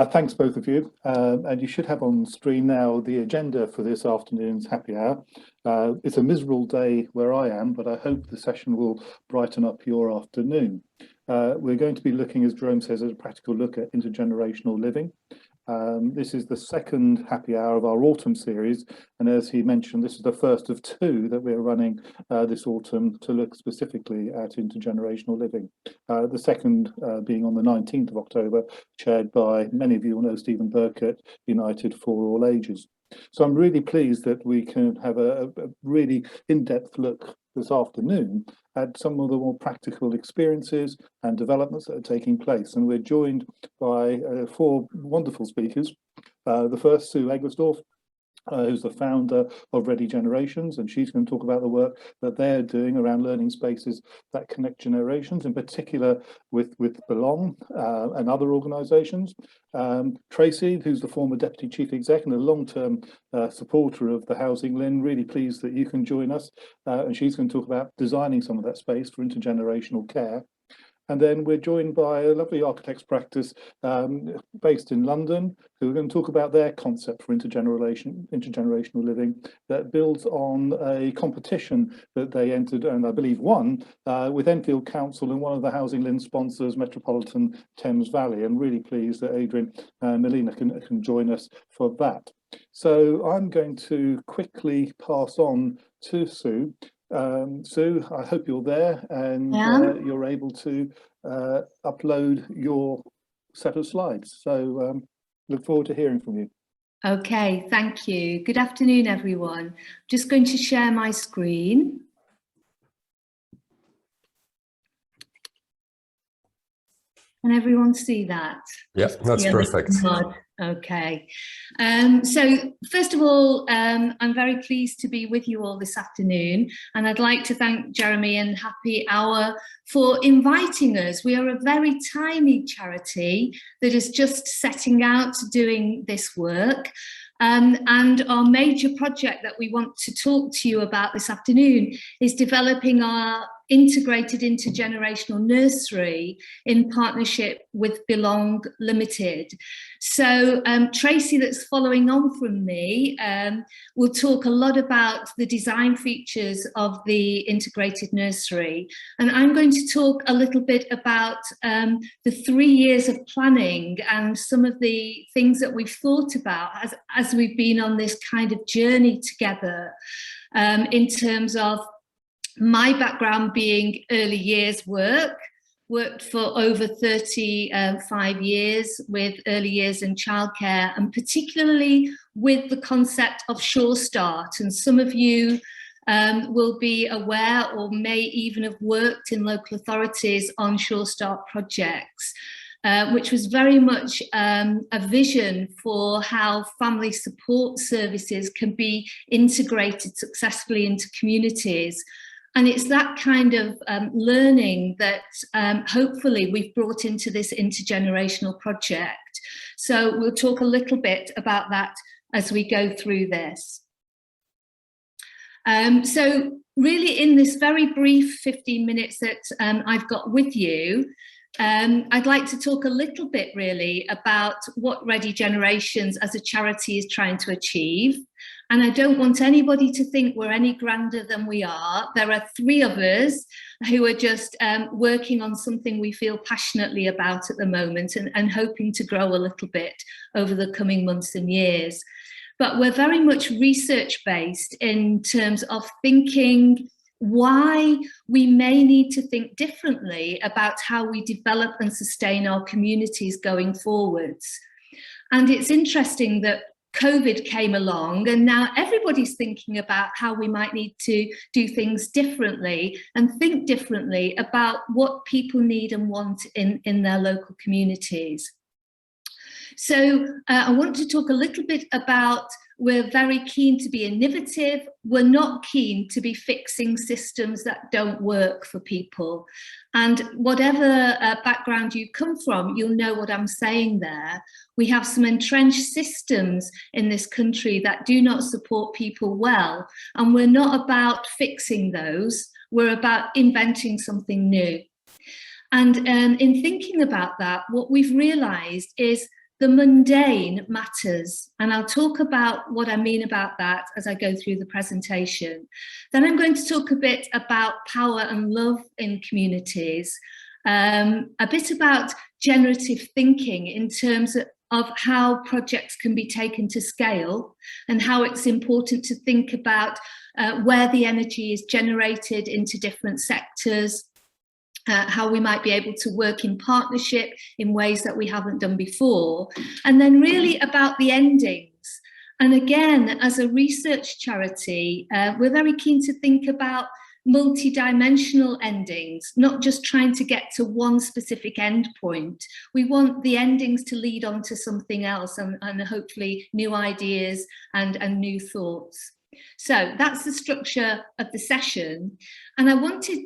Thanks, both of you. And you should have on screen now the agenda for this afternoon's happy hour. It's a miserable day where I am, but I hope the session will brighten up your afternoon. We're going to be looking, as Jerome says, at a practical look at intergenerational living. This is the second happy hour of our autumn series, and as he mentioned, this is the first of two that we're running this autumn to look specifically at intergenerational living. The second being on the 19th of October, chaired by, many of you will know, Stephen Burkett, United for All Ages. So I'm really pleased that we can have a really in-depth look this afternoon at some of the more practical experiences and developments that are taking place. And we're joined by four wonderful speakers. The first, Sue Eggersdorf, who's the founder of Ready Generations, and she's going to talk about the work that they're doing around learning spaces that connect generations, in particular with Belong and other organisations. Tracy, who's the former Deputy Chief Exec and a long-term supporter of the HousingLIN, really pleased that you can join us, and she's going to talk about designing some of that space for intergenerational care. And then we're joined by a lovely architects practice based in London, who are going to talk about their concept for intergenerational living that builds on a competition that they entered and I believe won with Enfield Council and one of the HousingLIN sponsors, Metropolitan Thames Valley. And really pleased that Adrian and Melina can join us for that. So I'm going to quickly pass on to Sue. Sue, I hope you're there and you're able to upload your set of slides. So look forward to hearing from you. Okay, thank you. Good afternoon, everyone. Just going to share my screen. Can everyone see that? Yeah, that's perfect. Okay. So first of all, I'm very pleased to be with you all this afternoon, and I'd like to thank Jeremy and HAPPI Hour for inviting us. We are a very tiny charity that is just setting out doing this work. And our major project that we want to talk to you about this afternoon is developing our integrated intergenerational nursery in partnership with Belong Limited. So Tracy, that's following on from me, will talk a lot about the design features of the integrated nursery. And I'm going to talk a little bit about the 3 years of planning and some of the things that we've thought about as we've been on this kind of journey together in terms of my background being early years worked for over 35 years with early years and childcare, and particularly with the concept of Sure Start. And some of you will be aware or may even have worked in local authorities on Sure Start projects, which was very much a vision for how family support services can be integrated successfully into communities. And it's that kind of learning that hopefully we've brought into this intergenerational project. So we'll talk a little bit about that as we go through this. So really in this very brief 15 minutes that I've got with you, I'd like to talk a little bit really about what Ready Generations as a charity is trying to achieve. And I don't want anybody to think we're any grander than we are. There are 3 of us who are just working on something we feel passionately about at the moment and hoping to grow a little bit over the coming months and years. But we're very much research-based in terms of thinking why we may need to think differently about how we develop and sustain our communities going forwards. And it's interesting that COVID came along and now everybody's thinking about how we might need to do things differently and think differently about what people need and want in their local communities. So I want to talk a little bit about, we're very keen to be innovative. We're not keen to be fixing systems that don't work for people. And whatever background you come from, you'll know what I'm saying there. We have some entrenched systems in this country that do not support people well. And we're not about fixing those. We're about inventing something new. And in thinking about that, what we've realized is the mundane matters. And I'll talk about what I mean about that as I go through the presentation. Then I'm going to talk a bit about power and love in communities, a bit about generative thinking in terms of how projects can be taken to scale and how it's important to think about where the energy is generated into different sectors, how we might be able to work in partnership in ways that we haven't done before, and then really about the endings. And again, as a research charity, we're very keen to think about multi-dimensional endings, not just trying to get to one specific end point. We want the endings to lead on to something else and hopefully new ideas and new thoughts. So that's the structure of the session. And I wanted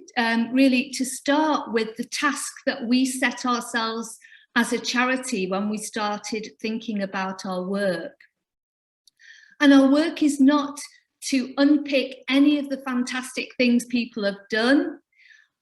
really to start with the task that we set ourselves as a charity when we started thinking about our work. And our work is not to unpick any of the fantastic things people have done.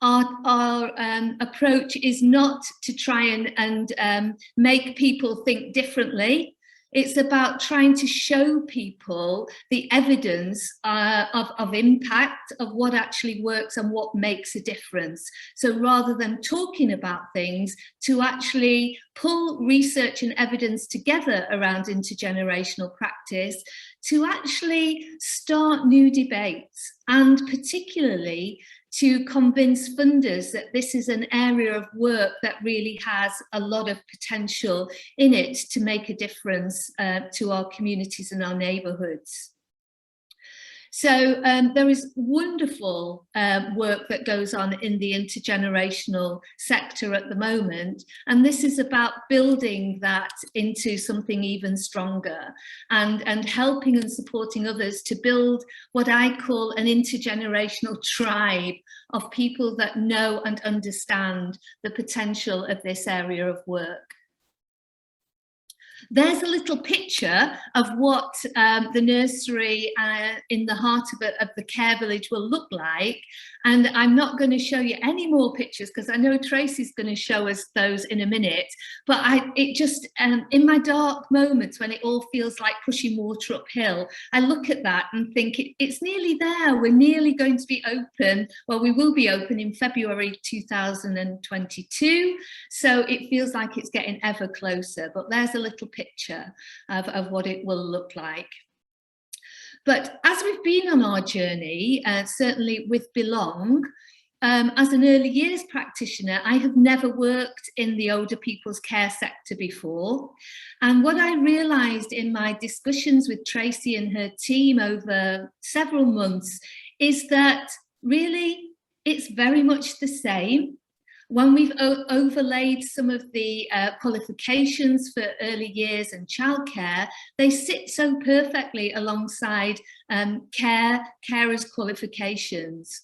Our approach is not to try and make people think differently. It's about trying to show people the evidence of impact, of what actually works and what makes a difference. So rather than talking about things, to actually pull research and evidence together around intergenerational practice, to actually start new debates, and particularly to convince funders that this is an area of work that really has a lot of potential in it to make a difference to our communities and our neighbourhoods. So there is wonderful work that goes on in the intergenerational sector at the moment, and this is about building that into something even stronger and helping and supporting others to build what I call an intergenerational tribe of people that know and understand the potential of this area of work. There's a little picture of what the nursery in the heart of the care village will look like. And I'm not going to show you any more pictures because I know Tracy's going to show us those in a minute. But it just, in my dark moments when it all feels like pushing water uphill, I look at that and think it's nearly there. We're nearly going to be open. Well, we will be open in February 2022. So it feels like it's getting ever closer. But there's a little picture of what it will look like. But as we've been on our journey, certainly with Belong, as an early years practitioner, I have never worked in the older people's care sector before. And what I realised in my discussions with Tracy and her team over several months is that really it's very much the same. When we've overlaid some of the qualifications for early years and childcare, they sit so perfectly alongside carers' qualifications.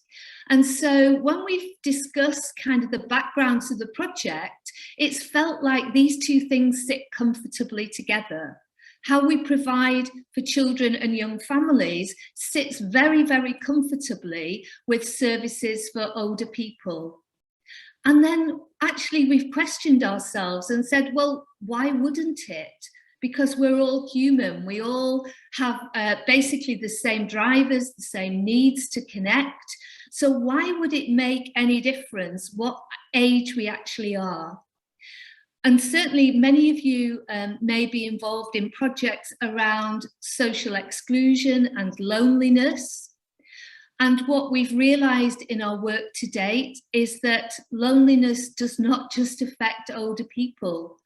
And so when we've discussed kind of the background to the project, it's felt like these two things sit comfortably together. How we provide for children and young families sits very, very comfortably with services for older people. And then actually we've questioned ourselves and said, well, why wouldn't it? Because we're all human. We all have basically the same drivers, the same needs to connect. So why would it make any difference what age we actually are? And certainly many of you may be involved in projects around social exclusion and loneliness. And what we've realised in our work to date is that loneliness does not just affect older people.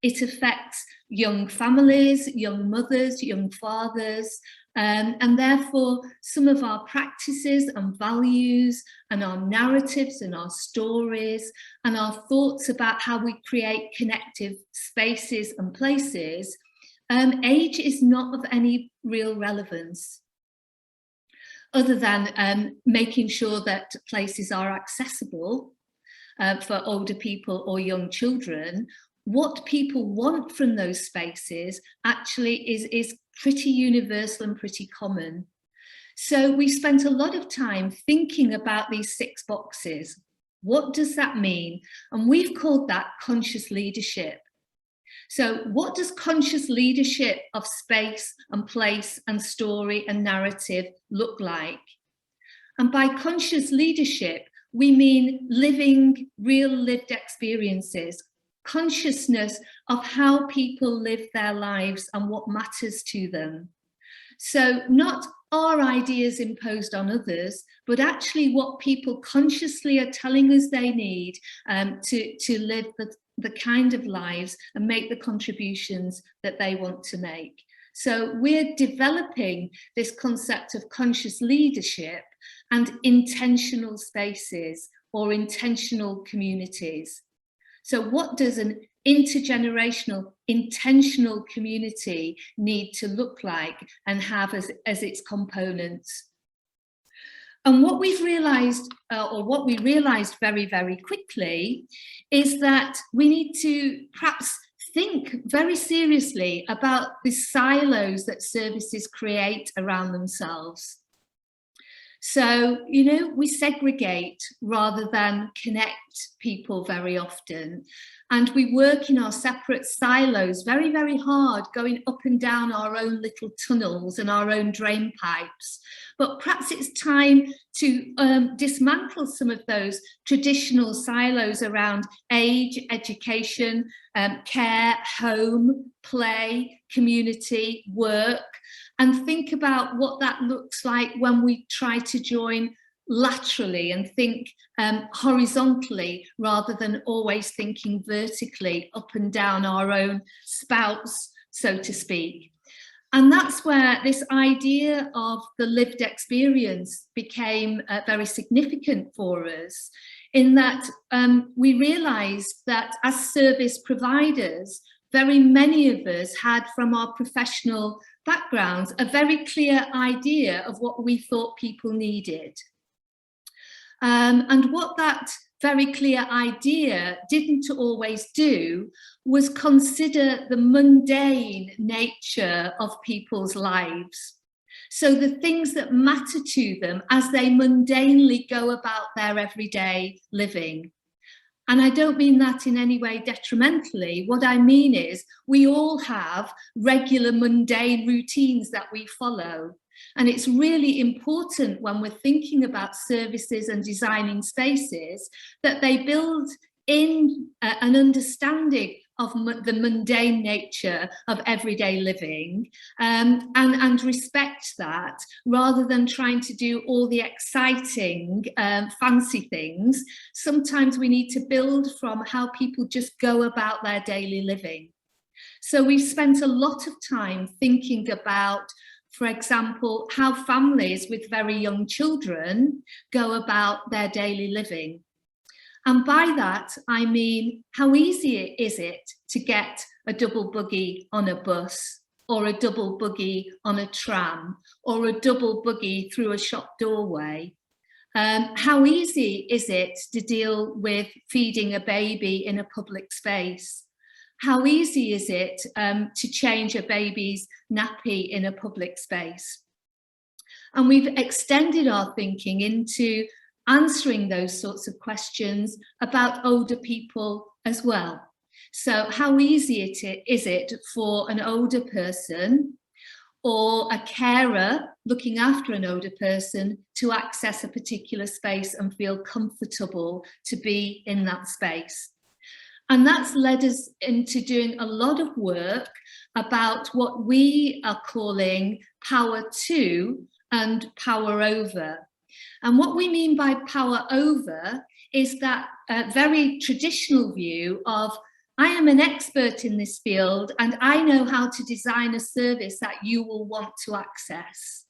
It affects young families, young mothers, young fathers, and therefore some of our practices and values and our narratives and our stories and our thoughts about how we create connective spaces and places, age is not of any real relevance, other than making sure that places are accessible for older people or young children. What people want from those spaces actually is pretty universal and pretty common. So we spent a lot of time thinking about these 6 boxes. What does that mean? And we've called that conscious leadership. So what does conscious leadership of space and place and story and narrative look like? And by conscious leadership, we mean living real lived experiences, consciousness of how people live their lives and what matters to them. So not our ideas imposed on others, but actually what people consciously are telling us they need to live the kind of lives and make the contributions that they want to make. So we're developing this concept of conscious leadership and intentional spaces or intentional communities. So what does an intergenerational, intentional community need to look like and have as its components? And what we've realized, or what we realized very, very quickly, is that we need to perhaps think very seriously about the silos that services create around themselves. So, you know, we segregate rather than connect people very often. And we work in our separate silos very, very hard, going up and down our own little tunnels and our own drain pipes. But perhaps it's time to dismantle some of those traditional silos around age, education, care, home, play, community, work, and think about what that looks like when we try to join laterally and think horizontally rather than always thinking vertically up and down our own spouts, so to speak. And that's where this idea of the lived experience became very significant for us, in that we realised that as service providers, very many of us had, from our professional backgrounds, a very clear idea of what we thought people needed. And what that very clear idea didn't always do was consider the mundane nature of people's lives. So the things that matter to them as they mundanely go about their everyday living. And I don't mean that in any way detrimentally. What I mean is we all have regular mundane routines that we follow. And it's really important when we're thinking about services and designing spaces that they build in an understanding of the mundane nature of everyday living and respect that, rather than trying to do all the exciting fancy things. Sometimes we need to build from how people just go about their daily living. So we've spent a lot of time thinking about, for example, how families with very young children go about their daily living. And by that, I mean, how easy is it to get a double buggy on a bus, or a double buggy on a tram, or a double buggy through a shop doorway? How easy is it to deal with feeding a baby in a public space? How easy is it to change a baby's nappy in a public space? And we've extended our thinking into answering those sorts of questions about older people as well. So how easy is it for an older person or a carer looking after an older person to access a particular space and feel comfortable to be in that space? And that's led us into doing a lot of work about what we are calling power to and power over. And what we mean by power over is that very traditional view of, I am an expert in this field and I know how to design a service that you will want to access.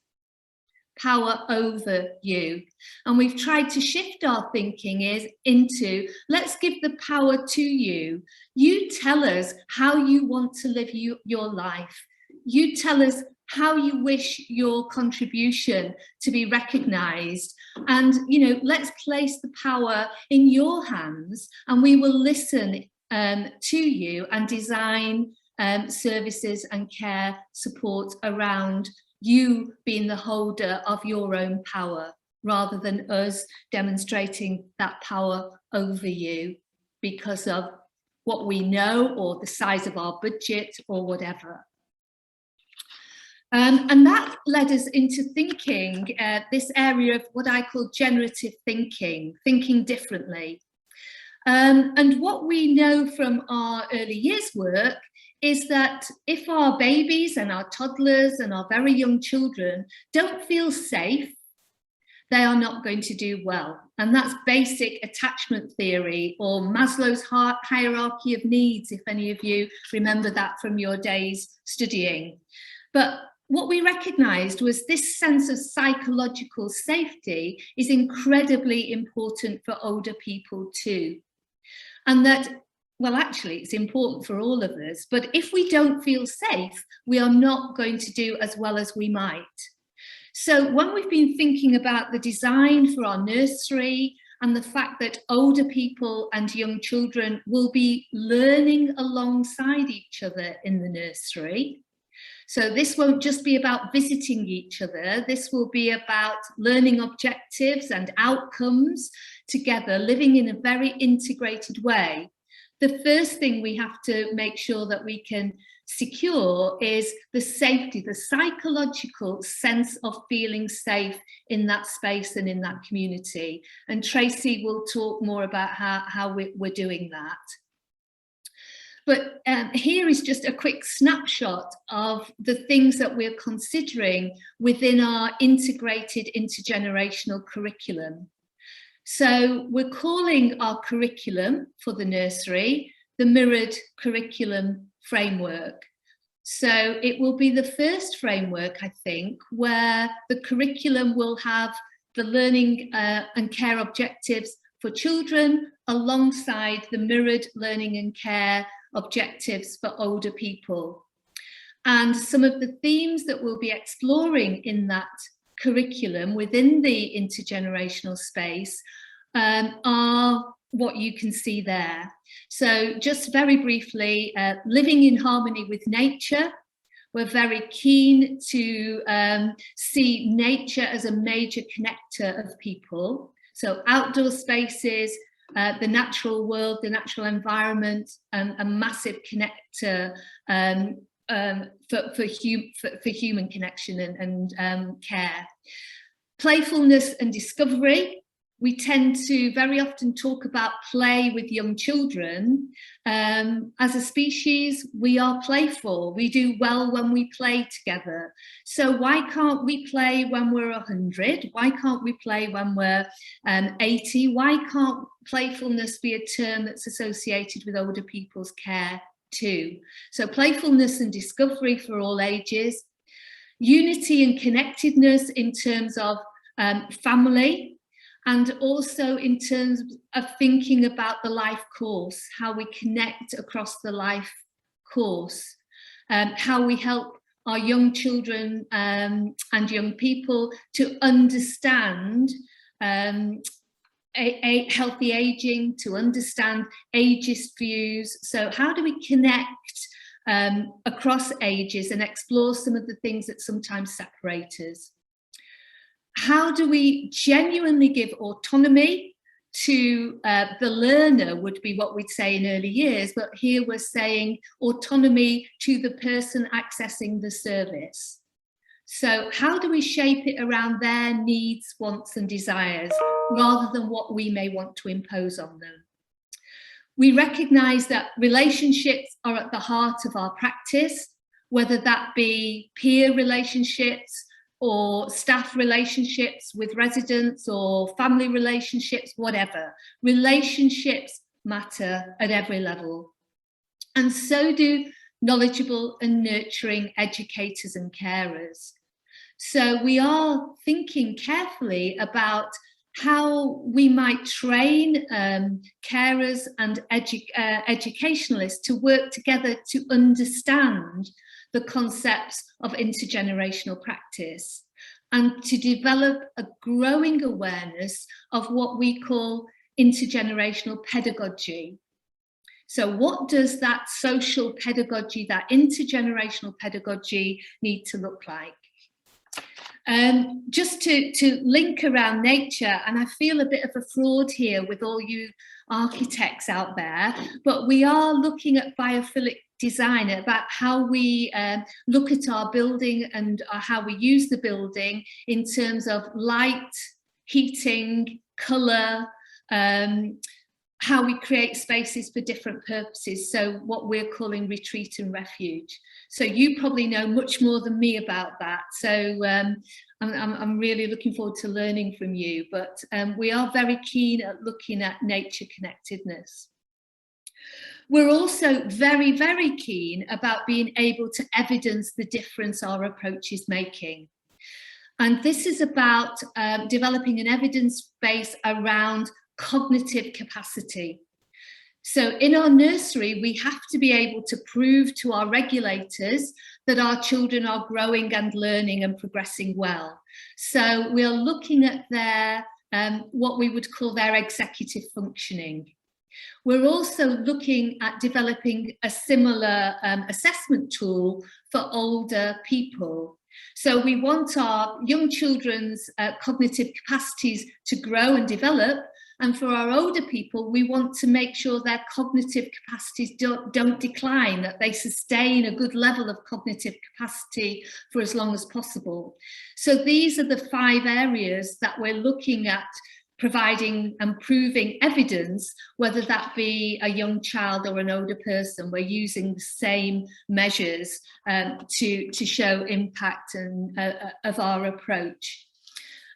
Power over you. And we've tried to shift our thinking into, let's give the power to you. You tell us how you want to live your life. You tell us how you wish your contribution to be recognised. And, you know, let's place the power in your hands, and we will listen to you and design services and care support around you being the holder of your own power, rather than us demonstrating that power over you because of what we know or the size of our budget or whatever. And that led us into thinking this area of what I call generative thinking, thinking differently. And what we know from our early years work is that if our babies and our toddlers and our very young children don't feel safe, they are not going to do well. And that's basic attachment theory, or Maslow's hierarchy of needs, if any of you remember that from your days studying. But what we recognised was this sense of psychological safety is incredibly important for older people too. And that, well, actually, it's important for all of us, but if we don't feel safe, we are not going to do as well as we might. So when we've been thinking about the design for our nursery and the fact that older people and young children will be learning alongside each other in the nursery, so this won't just be about visiting each other, this will be about learning objectives and outcomes together, living in a very integrated way. The first thing we have to make sure that we can secure is the safety, the psychological sense of feeling safe in that space and in that community. And Tracy will talk more about how we're doing that. But here is just a quick snapshot of the things that we're considering within our integrated intergenerational curriculum. So we're calling our curriculum for the nursery the Mirrored Curriculum Framework. So it will be the first framework, I think, where the curriculum will have the learning and care objectives for children alongside the mirrored learning and care objectives for older people. And some of the themes that we'll be exploring in that curriculum within the intergenerational space are what you can see there. So just very briefly, living in harmony with nature. We're very keen to see nature as a major connector of people. So outdoor spaces, the natural world, the natural environment, a massive connector for human connection and care. Playfulness and discovery. We tend to very often talk about play with young children. As a species, we are playful. We do well when we play together. So why can't we play when we're 100? Why can't we play when we're 80? Why can't playfulness be a term that's associated with older people's care too? So playfulness and discovery for all ages. Unity and connectedness in terms of family. And also in terms of thinking about the life course, how we connect across the life course, how we help our young children and young people to understand a healthy aging, to understand ageist views. So how do we connect across ages and explore some of the things that sometimes separate us? How do we genuinely give autonomy to the learner would be what we'd say in early years, but here we're saying autonomy to the person accessing the service. So how do we shape it around their needs, wants and desires rather than what we may want to impose on them? We recognise that relationships are at the heart of our practice, whether that be peer relationships, or staff relationships with residents or family relationships, whatever. Relationships matter at every level. And so do knowledgeable and nurturing educators and carers. So we are thinking carefully about how we might train carers and educationalists to work together to understand the concepts of intergenerational practice and to develop a growing awareness of what we call intergenerational pedagogy. So what does that social pedagogy, that intergenerational pedagogy need to look like? Just to link around nature, and I feel a bit of a fraud here with all you architects out there, but we are looking at biophilic design, about how we look at our building and how we use the building in terms of light, heating, colour, how we create spaces for different purposes, so what we're calling retreat and refuge. So you probably know much more than me about that, so I'm really looking forward to learning from you, but we are very keen at looking at nature connectedness. We're also very, very keen about being able to evidence the difference our approach is making. And this is about developing an evidence base around cognitive capacity. So in our nursery, we have to be able to prove to our regulators that our children are growing and learning and progressing well. So we're looking at their, what we would call their executive functioning. We're also looking at developing a similar assessment tool for older people. So we want our young children's cognitive capacities to grow and develop, and for our older people, we want to make sure their cognitive capacities don't decline, that they sustain a good level of cognitive capacity for as long as possible. So these are the 5 areas that we're looking at providing and proving evidence, whether that be a young child or an older person. We're using the same measures to show impact and, of our approach.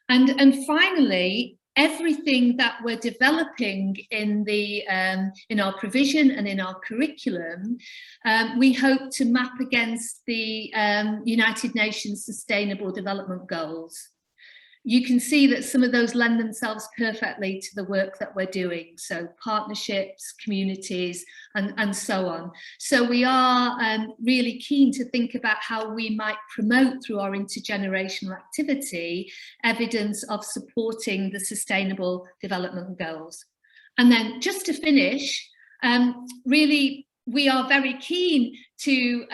And finally, everything that we're developing in the in our provision and in our curriculum, we hope to map against the United Nations Sustainable Development Goals. You can see that some of those lend themselves perfectly to the work that we're doing. So partnerships, communities, and so on. So we are really keen to think about how we might promote through our intergenerational activity evidence of supporting the Sustainable Development Goals. And then just to finish, really, we are very keen to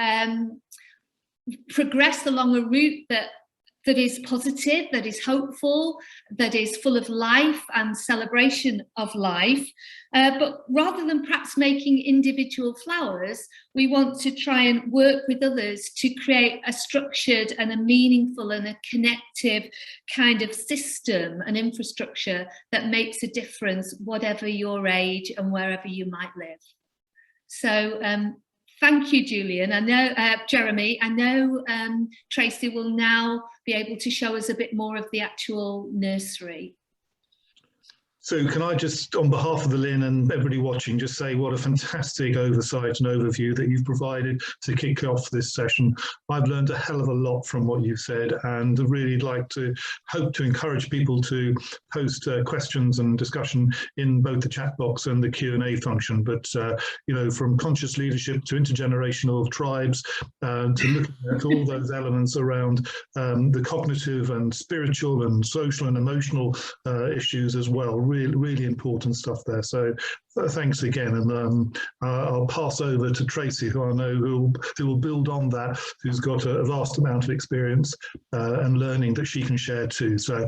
progress along a route that is positive, that is hopeful, that is full of life and celebration of life. But rather than perhaps making individual flowers, we want to try and work with others to create a structured and a meaningful and a connective kind of system and infrastructure that makes a difference, whatever your age and wherever you might live. So, thank you, Julian. I know, Jeremy, I know Tracy will now be able to show us a bit more of the actual nursery. So can I just, on behalf of the LIN and everybody watching, just say what a fantastic oversight and overview that you've provided to kick off this session. I've learned a hell of a lot from what you've said, and really hope to encourage people to post questions and discussion in both the chat box and the Q&A function. But, you know, from conscious leadership to intergenerational tribes, to looking at all those elements around the cognitive and spiritual and social and emotional issues as well. Really important stuff there. So thanks again, and I'll pass over to Tracy, who I know who will build on that, who's got a vast amount of experience and learning that she can share too. So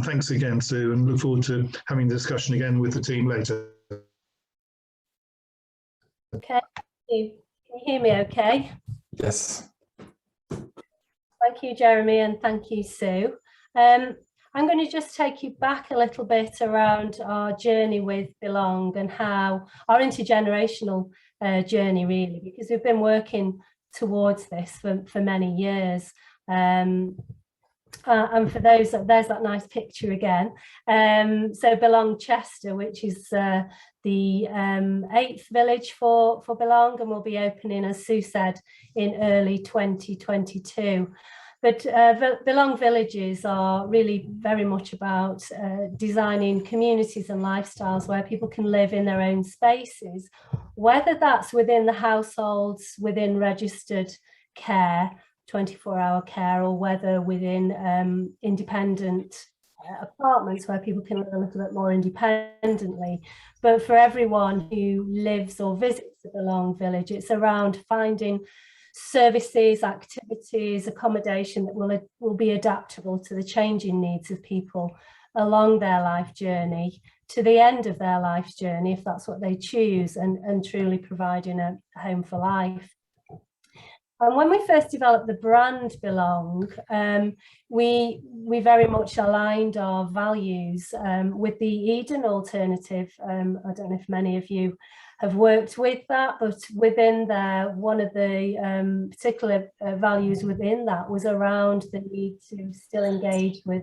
thanks again, Sue, and look forward to having the discussion again with the team later. Okay, can you hear me okay? Yes. Thank you, Jeremy, and thank you, Sue. I'm going to just take you back a little bit around our journey with Belong and how our intergenerational journey, really, because we've been working towards this for many years. And for those, there's that nice picture again. So Belong Chester, which is the 8th village for Belong, and will be opening, as Sue said, in early 2022. But Belong villages are really very much about designing communities and lifestyles where people can live in their own spaces, whether that's within the households, within registered care, 24-hour care, or whether within independent apartments where people can live a little bit more independently. But for everyone who lives or visits the Belong village, it's around finding services, activities, accommodation that will be adaptable to the changing needs of people along their life journey to the end of their life's journey, if that's what they choose, and truly providing a home for life. And when we first developed the brand Belong, we very much aligned our values with the Eden alternative. I don't know if many of you have worked with that, but within there, one of the particular values within that was around the need to still engage with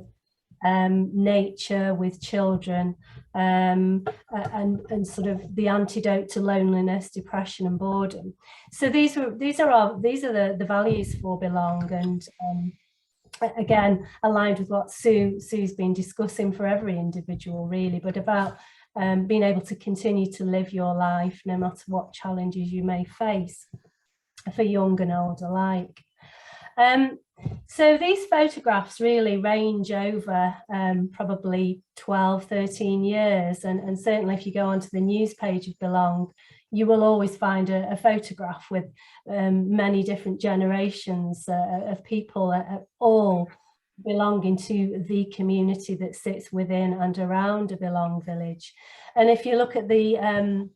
nature, with children, and sort of the antidote to loneliness, depression, and boredom. So these are the values for Belong, and again aligned with what Sue's been discussing for every individual, really, but about being able to continue to live your life no matter what challenges you may face, for young and old alike. So these photographs really range over probably 12, 13 years, and certainly if you go onto the news page of Belong, you will always find a photograph with many different generations of people all belonging to the community that sits within and around a Belong village. And if you look at the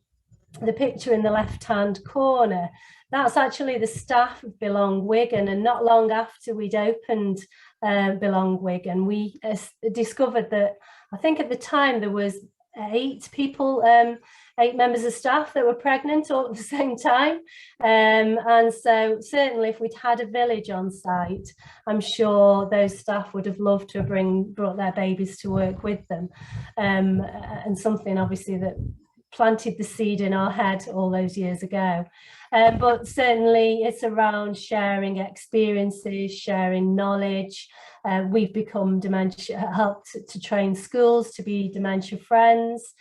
picture in the left-hand corner, that's actually the staff of Belong Wigan, and not long after we'd opened Belong Wigan, we discovered that, I think at the time there was 8 members of staff that were pregnant all at the same time, and so certainly if we'd had a village on site, I'm sure those staff would have loved to have brought their babies to work with them, and something obviously that planted the seed in our head all those years ago. But certainly it's around sharing experiences, sharing knowledge. We've become helped to train schools to be dementia friends.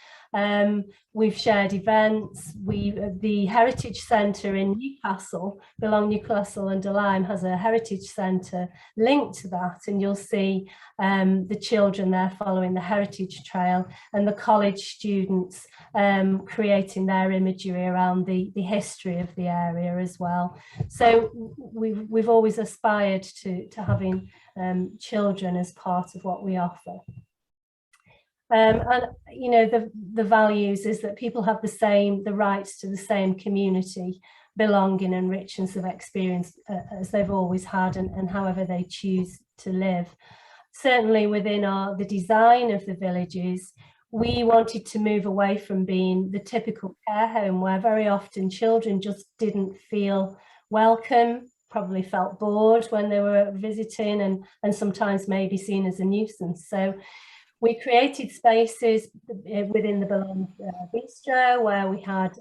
We've shared events. The Heritage Centre in Newcastle, Belong Newcastle under Lyme, has a heritage centre linked to that, and you'll see the children there following the heritage trail, and the college students creating their imagery around the history of the area as well. So we've always aspired to having children as part of what we offer. And you know, the values is that people have the rights to the same community, belonging and richness of experience as they've always had, and however they choose to live. Certainly within the design of the villages, we wanted to move away from being the typical care home where very often children just didn't feel welcome, probably felt bored when they were visiting, and sometimes maybe seen as a nuisance. So we created spaces within the Belong Bistro where we had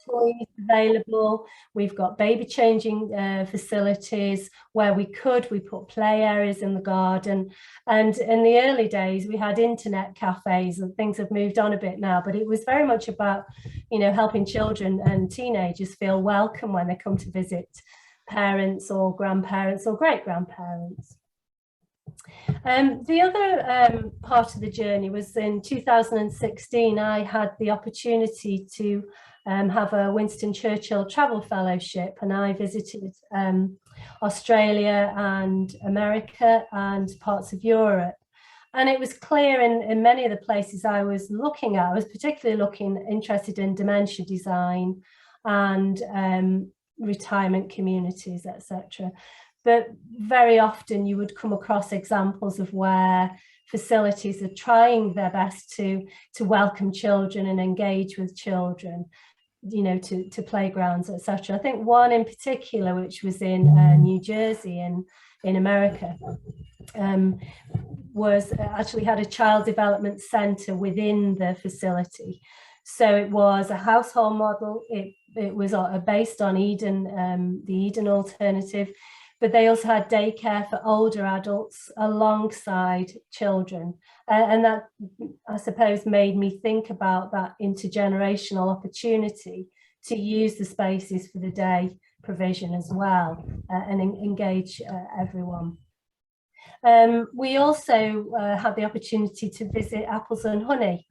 toys available. We've got baby changing facilities where we put play areas in the garden. And in the early days, we had internet cafes, and things have moved on a bit now, but it was very much about, you know, helping children and teenagers feel welcome when they come to visit parents or grandparents or great-grandparents. The other part of the journey was in 2016. I had the opportunity to have a Winston Churchill Travel Fellowship, and I visited Australia and America and parts of Europe. And it was clear in many of the places I was looking at, I was particularly interested in dementia design and retirement communities, etc. But very often you would come across examples of where facilities are trying their best to welcome children and engage with children, you know, to playgrounds, etc. I think one in particular, which was in New Jersey in America, was actually had a child development centre within the facility. So it was a household model. It was based on Eden, the Eden alternative. But they also had daycare for older adults alongside children. And that, I suppose, made me think about that intergenerational opportunity to use the spaces for the day provision as well, and engage everyone. We also had the opportunity to visit Apples and Honey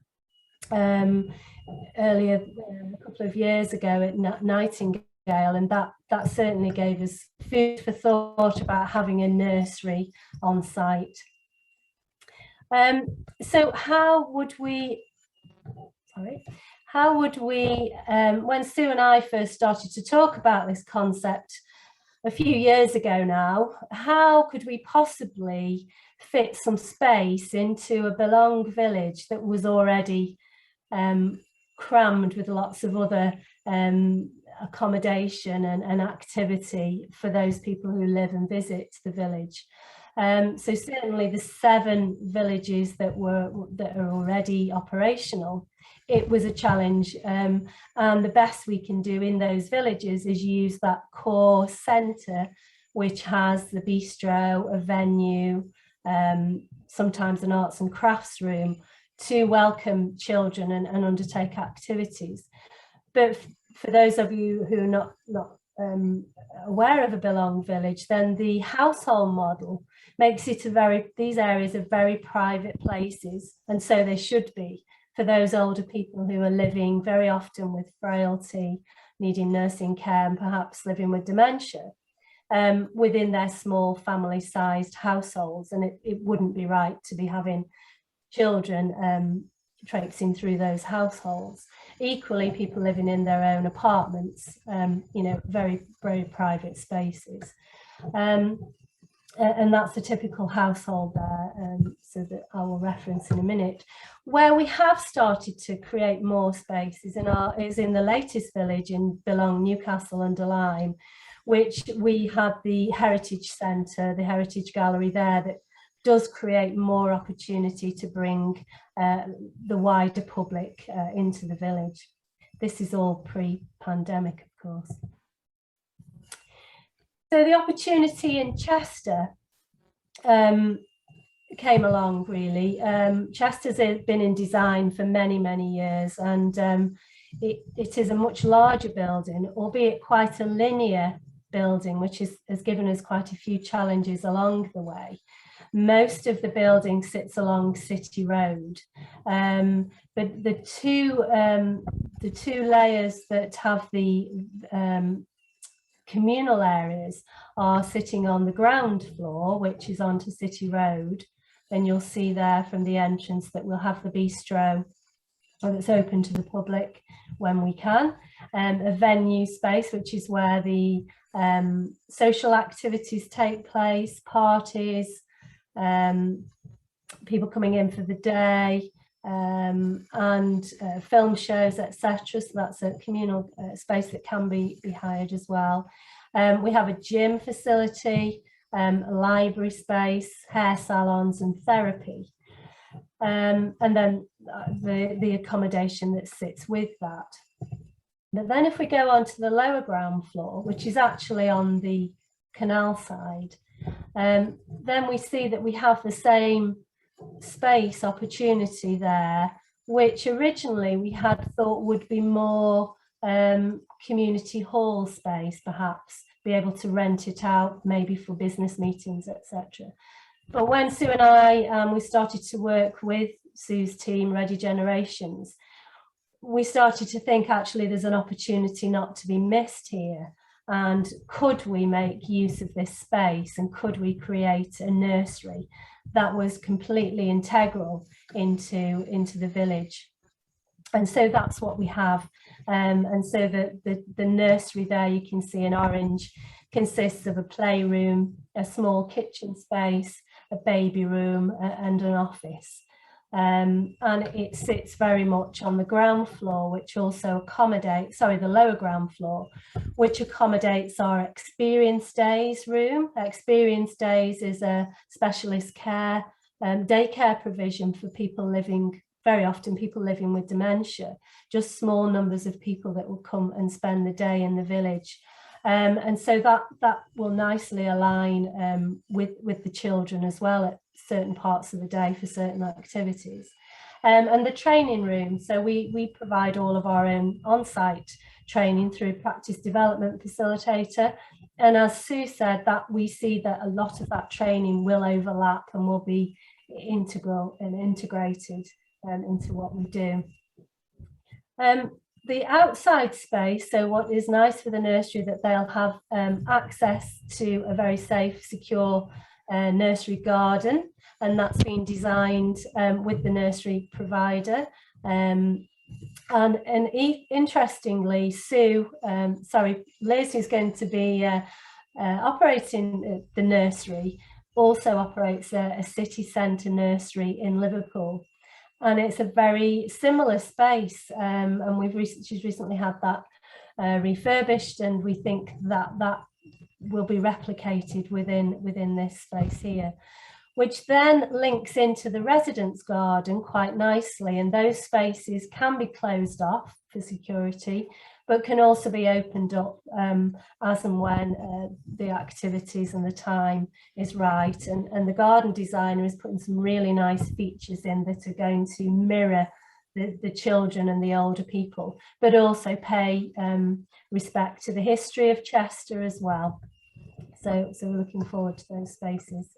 earlier, a couple of years ago at Nightingale. And that certainly gave us food for thought about having a nursery on site. So how would we, when Sue and I first started to talk about this concept a few years ago now, how could we possibly fit some space into a Belong village that was already crammed with lots of other accommodation and activity for those people who live and visit the village? So certainly the 7 villages that are already operational, it was a challenge, and the best we can do in those villages is use that core centre, which has the bistro, a venue, sometimes an arts and crafts room, to welcome children and undertake activities. But for those of you who are not aware of a Belong village, then the household model makes it these areas are very private places, and so they should be for those older people who are living very often with frailty, needing nursing care, and perhaps living with dementia within their small family-sized households. And it wouldn't be right to be having children traipsing through those households. Equally, people living in their own apartments, you know, very, very private spaces. And that's a typical household there, so that I will reference in a minute. Where we have started to create more space is in the latest village in Belong, Newcastle under Lyme, which we had the Heritage Centre, the Heritage Gallery there, that does create more opportunity to bring the wider public into the village. This is all pre-pandemic, of course. So the opportunity in Chester came along really. Chester's been in design for many, many years, and it is a much larger building, albeit quite a linear building, which has given us quite a few challenges along the way. Most of the building sits along City Road, but the two layers that have the communal areas are sitting on the ground floor, which is onto City Road. Then you'll see there from the entrance that we'll have the bistro that's open to the public when we can, a venue space, which is where the social activities take place, parties, people coming in for the day, and film shows, etc. So that's a communal space that can be hired as well. We have a gym facility, a library space, hair salons and therapy, and then the accommodation that sits with that. But then if we go on to the lower ground floor, which is actually on the canal side, then we see that we have the same space opportunity there, which originally we had thought would be more community hall space, perhaps be able to rent it out maybe for business meetings, etc. But when Sue and I we started to work with Sue's team, Ready Generations, we started to think actually there's an opportunity not to be missed here. And could we make use of this space, and could we create a nursery that was completely integral into the village? And so that's what we have. And so the nursery there, you can see in orange, consists of a playroom, a small kitchen space, a baby room, and an office. And it sits very much on the ground floor, which also accommodates, the lower ground floor, which accommodates our experience days room. Experience days is a specialist care, daycare provision for people living, very often people living with dementia, just small numbers of people that will come and spend the day in the village. And so that will nicely align with the children as well at certain parts of the day for certain activities. And the training room, so we provide all of our own on-site training through practice development facilitator. And as Sue said, that we see that a lot of that training will overlap and will be integral and integrated into what we do. The outside space, so what is nice for the nursery, that they'll have access to a very safe, secure nursery garden, and that's been designed with the nursery provider. Interestingly, Liz, who's going to be operating the nursery, also operates a city centre nursery in Liverpool, and it's a very similar space. And she's recently had that refurbished, and we think that that will be replicated within this space here, which then links into the residence garden quite nicely. And those spaces can be closed off for security, but can also be opened up as and when the activities and the time is right. And the garden designer is putting some really nice features in that are going to mirror the children and the older people, but also pay respect to the history of Chester as well. So we're looking forward to those spaces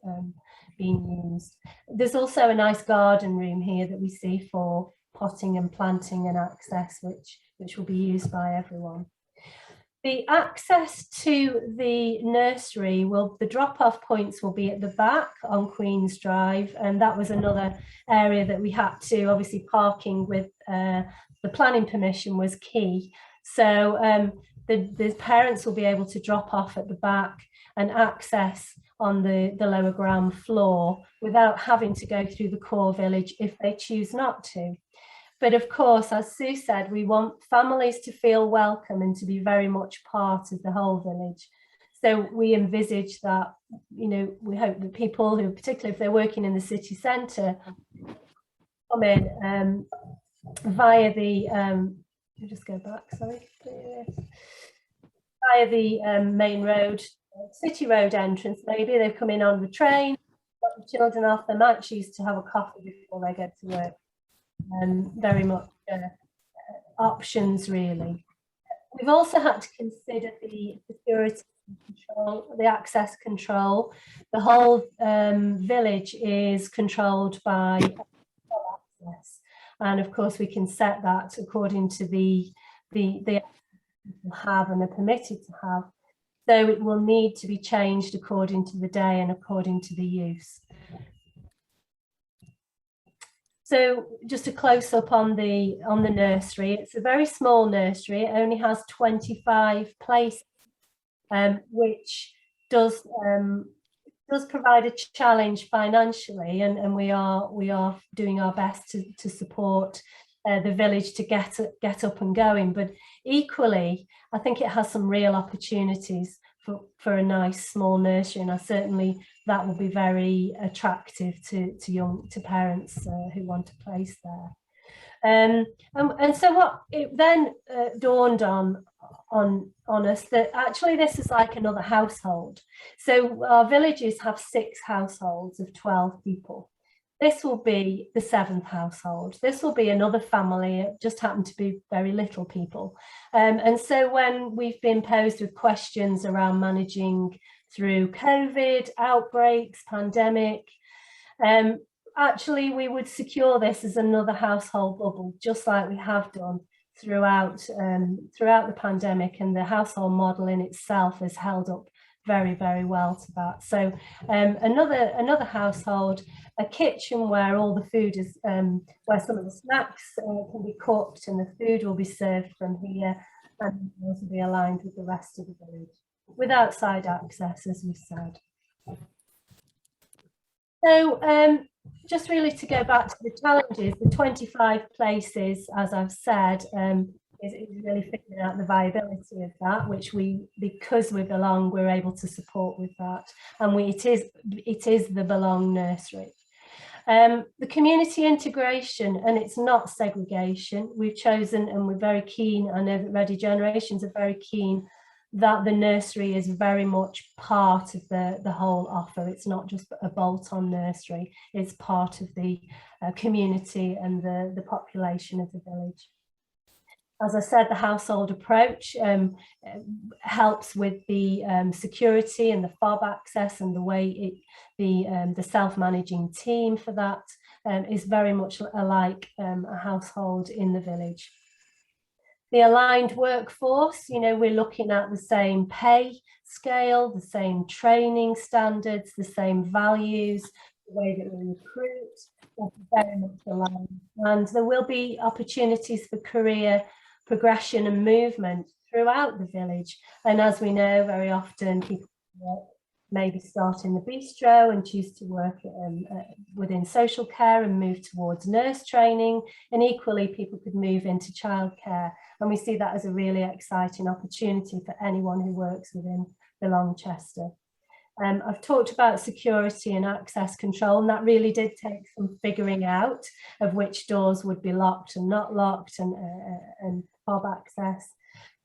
being used. There's also a nice garden room here that we see for potting and planting and access, which will be used by everyone. The access to the nursery the drop-off points will be at the back on Queen's Drive, and that was another area that we had to, obviously parking with the planning permission was key. So the parents will be able to drop off at the back and access on the lower ground floor without having to go through the core village if they choose not to. But of course, as Sue said, we want families to feel welcome and to be very much part of the whole village. So we envisage that, you know, we hope that people who, particularly if they're working in the city centre, come in via the, just go back, sorry, via the main road, city road entrance. Maybe they've come in on the train, got the children off, they might choose to have a coffee before they get to work. Very much options really. We've also had to consider the security control, the access control. The whole village is controlled by access, and of course we can set that according to the people have and are permitted to have. So it will need to be changed according to the day and according to the use. So just a close up on the nursery. It's a very small nursery. It only has 25 places, which does provide a challenge financially, and we are doing our best to support the village to get up and going. But equally, I think it has some real opportunities for a nice small nursery, and certainly that will be very attractive to parents who want to place there. And so what it then dawned on us that actually this is like another household. So our villages have 6 households of 12 people. This will be the 7th household. This will be another family. It just happened to be very little people. And so when we've been posed with questions around managing through COVID, outbreaks, pandemic, actually we would secure this as another household bubble, just like we have done throughout the pandemic, and the household model in itself has held up very, very well to that. So another household, a kitchen where all the food is, where some of the snacks can be cooked and the food will be served from here, and also be aligned with the rest of the village, with outside access, as we said. So just really to go back to the challenges, the 25 places, as I've said, is really figuring out the viability of that, which because we belong, we're able to support with that, and it is the Belong nursery. The community integration, and it's not segregation. We've chosen, and we're very keen, I know that Ready Generations are very keen, that the nursery is very much part of the whole offer. It's not just a bolt-on nursery, it's part of the community and the population of the village. As I said, the household approach helps with the security and the fob access, and the way the self-managing team for that is very much like a household in the village. The aligned workforce, you know, we're looking at the same pay scale, the same training standards, the same values, the way that we recruit, very much aligned. And there will be opportunities for career progression and movement throughout the village. And as we know, very often people maybe start in the bistro and choose to work within social care and move towards nurse training. And equally, people could move into childcare. And we see that as a really exciting opportunity for anyone who works within Belong Chester. I've talked about security and access control, and that really did take some figuring out of which doors would be locked and not locked, and fob access.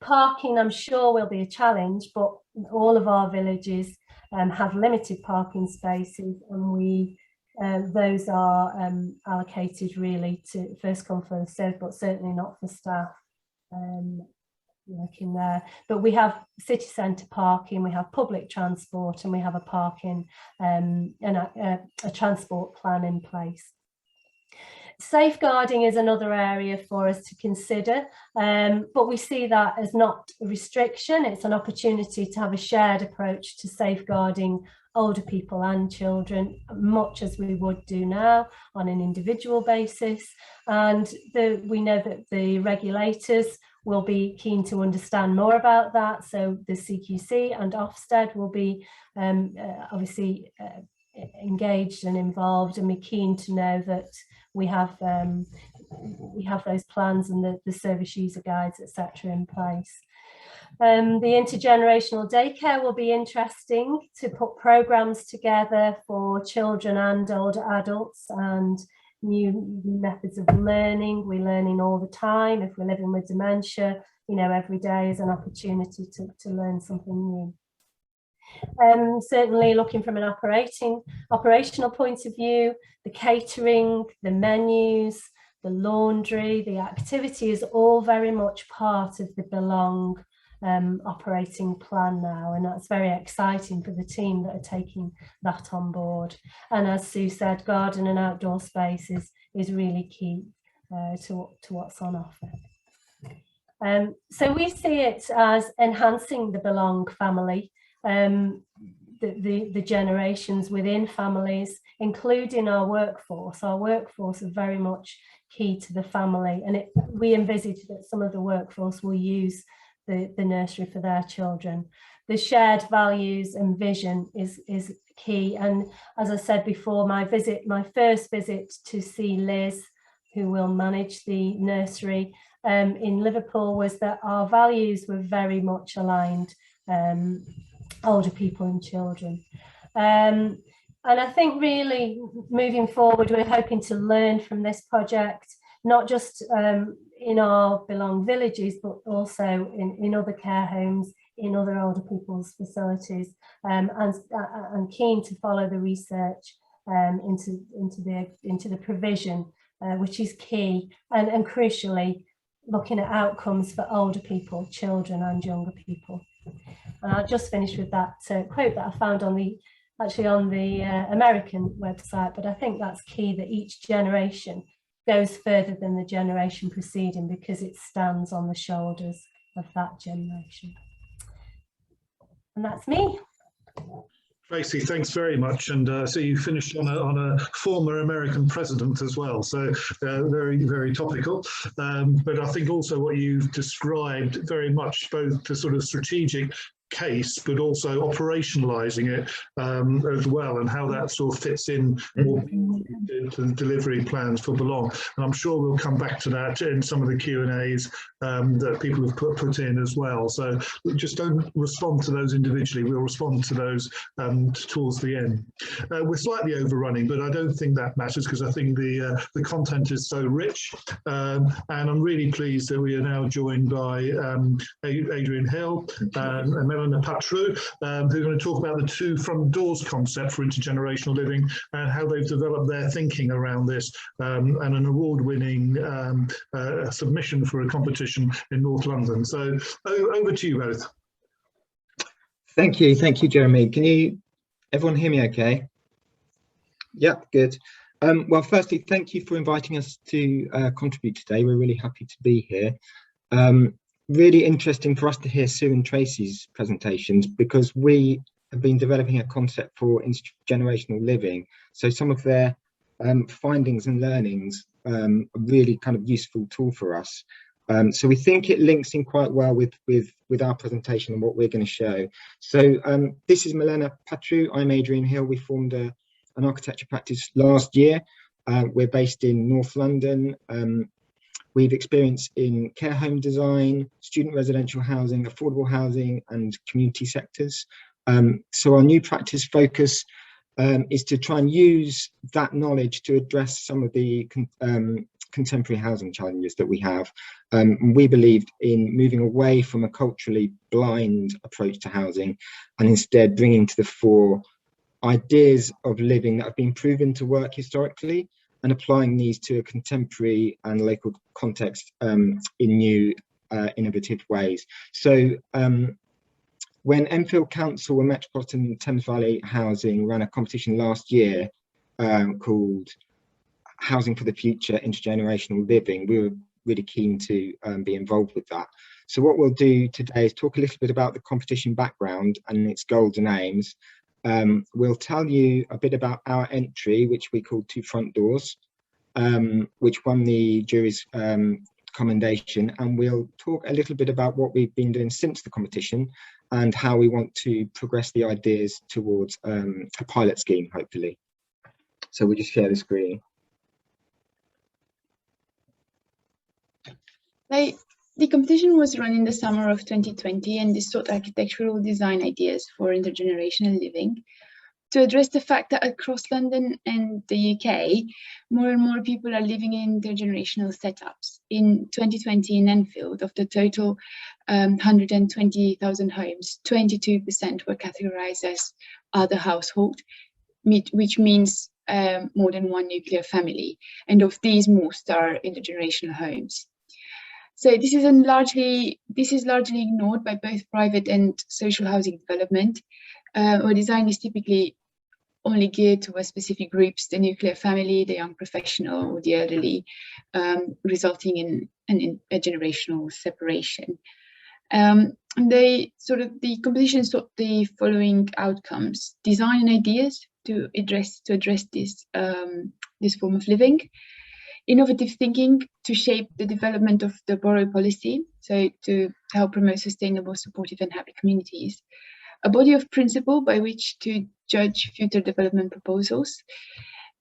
Parking, I'm sure, will be a challenge, but all of our villages have limited parking spaces, and those are allocated really to first come first served, but certainly not for staff working there. But we have city centre parking, we have public transport, and we have a parking and a transport plan in place. Safeguarding is another area for us to consider, but we see that as not a restriction. It's an opportunity to have a shared approach to safeguarding older people and children, much as we would do now on an individual basis. And we know that the regulators will be keen to understand more about that. So the CQC and Ofsted will be obviously engaged and involved, and we're keen to know that we have those plans and the service user guides, etc. in place. The intergenerational daycare will be interesting to put programs together for children and older adults, and new methods of learning. We're learning all the time. If we're living with dementia, you know, every day is an opportunity to learn something new. Certainly looking from an operational point of view, the catering, the menus, the laundry, the activity is all very much part of the Belong operating plan now, and that's very exciting for the team that are taking that on board. And as Sue said, garden and outdoor space is really key to what's on offer. So we see it as enhancing the Belong family, the generations within families, including our workforce. Our workforce are very much key to the family, and we envisage that some of the workforce will use the nursery for their children. The shared values and vision is key. And as I said before, my first visit to see Liz, who will manage the nursery in Liverpool, was that our values were very much aligned, older people and children. And I think really moving forward, we're hoping to learn from this project, not just in our Belong villages, but also in other care homes, in other older people's facilities, and keen to follow the research into the provision, which is key, and crucially looking at outcomes for older people, children and younger people. And I'll just finish with that quote that I found on the American website, but I think that's key, that each generation goes further than the generation preceding because it stands on the shoulders of that generation. And that's me. Tracy, thanks very much. And so you finished on a former American president as well, so very, very topical. But I think also what you've described very much both the sort of strategic case, but also operationalizing it as well, and how that sort of fits in more to the delivery plans for Belong. And I'm sure we'll come back to that in some of the Q&As that people have put in as well. So just don't respond to those individually. We'll respond to those towards the end. We're slightly overrunning, but I don't think that matters because I think the content is so rich. And I'm really pleased that we are now joined by Adrian Hill and Patru, who are going to talk about the two front doors concept for intergenerational living and how they've developed their thinking around this, and an award-winning submission for a competition in North London. So over to you both. Thank you, Jeremy. Can everyone hear me okay? Yeah, good. Well, firstly, thank you for inviting us to contribute today. We're really happy to be here. Really interesting for us to hear Sue and Tracy's presentations, because we have been developing a concept for intergenerational living. So some of their findings and learnings are really kind of useful tool for us. So we think it links in quite well with our presentation and what we're going to show. So this is Milena Patru. I'm Adrian Hill. We formed an architecture practice last year. We're based in North London. We've experience in care home design, student residential housing, affordable housing, and community sectors. So our new practice focus is to try and use that knowledge to address some of the contemporary housing challenges that we have. We believed in moving away from a culturally blind approach to housing, and instead bringing to the fore ideas of living that have been proven to work historically, and applying these to a contemporary and local context in new innovative ways. So when Enfield Council and Metropolitan Thames Valley Housing ran a competition last year called Housing for the Future, Intergenerational Living, we were really keen to be involved with that. So what we'll do today is talk a little bit about the competition background and its goals and aims. We'll tell you a bit about our entry, which we called Two Front Doors, which won the jury's commendation, and we'll talk a little bit about what we've been doing since the competition and how we want to progress the ideas towards a pilot scheme, hopefully. So we'll just share the screen. The competition was run in the summer of 2020, and this sought architectural design ideas for intergenerational living to address the fact that across London and the UK, more and more people are living in intergenerational setups. In 2020 in Enfield, of the total 120,000 homes, 22% were categorized as other household, which means more than one nuclear family. And of these, most are intergenerational homes. So this is largely ignored by both private and social housing development, where design is typically only geared towards specific groups: the nuclear family, the young professional, or the elderly, resulting in a generational separation. The competition sought the following outcomes: design and ideas to address this form of living. Innovative thinking to shape the development of the borough policy, so to help promote sustainable, supportive and happy communities. A body of principle by which to judge future development proposals,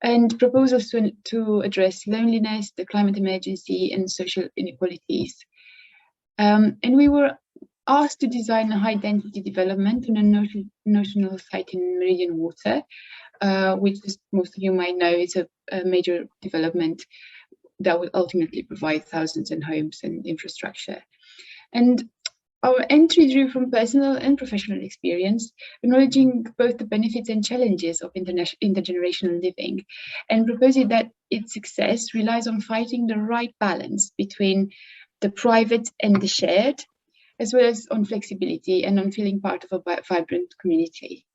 and proposals to address loneliness, the climate emergency and social inequalities. And we were asked to design a high density development on a notional site in Meridian Water, which, as most of you might know, is a major development that will ultimately provide thousands of homes and infrastructure. And our entry drew from personal and professional experience, acknowledging both the benefits and challenges of intergenerational living, and proposing that its success relies on finding the right balance between the private and the shared, as well as on flexibility and on feeling part of a vibrant community.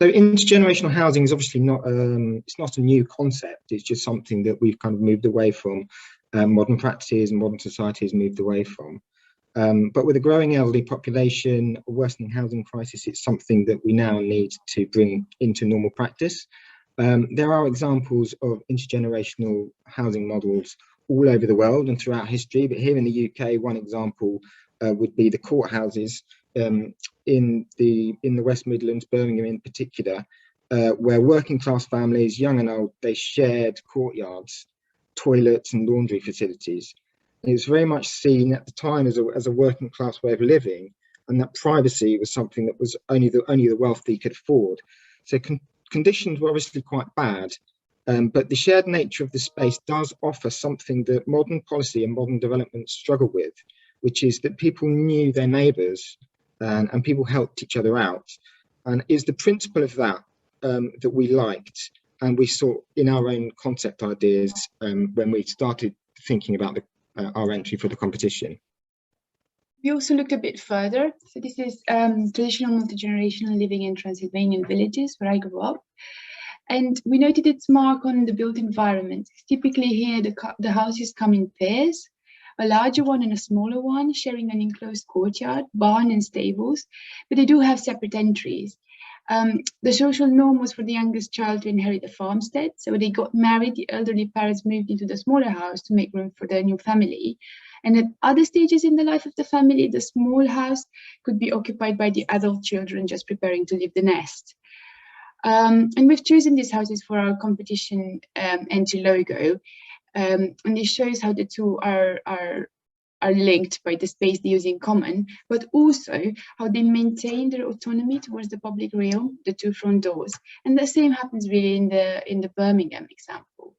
So intergenerational housing is obviously not it's not a new concept. It's just something that we've kind of moved away from. Modern practices and modern society has moved away from. But with a growing elderly population, a worsening housing crisis, it's something that we now need to bring into normal practice. There are examples of intergenerational housing models all over the world and throughout history, but here in the UK, one example would be the courthouses in the West Midlands, Birmingham in particular, where working class families, young and old, they shared courtyards, toilets and laundry facilities. And it was very much seen at the time as a working class way of living, and that privacy was something that was only the wealthy could afford. So conditions were obviously quite bad, but the shared nature of the space does offer something that modern policy and modern development struggle with, which is that people knew their neighbours and people helped each other out. And it's the principle of that that we liked, and we saw in our own concept ideas when we started thinking about our entry for the competition. We also looked a bit further. So this is traditional multi-generational living in Transylvanian villages where I grew up. And we noted its mark on the built environment. Typically here, the houses come in pairs, a larger one and a smaller one, sharing an enclosed courtyard, barn and stables, but they do have separate entries. The social norm was for the youngest child to inherit a farmstead. So when they got married, the elderly parents moved into the smaller house to make room for their new family. And at other stages in the life of the family, the small house could be occupied by the adult children just preparing to leave the nest. And we've chosen these houses for our competition entry logo. And it shows how the two are linked by the space they use in common, but also how they maintain their autonomy towards the public realm, the two front doors. And the same happens really in the Birmingham example.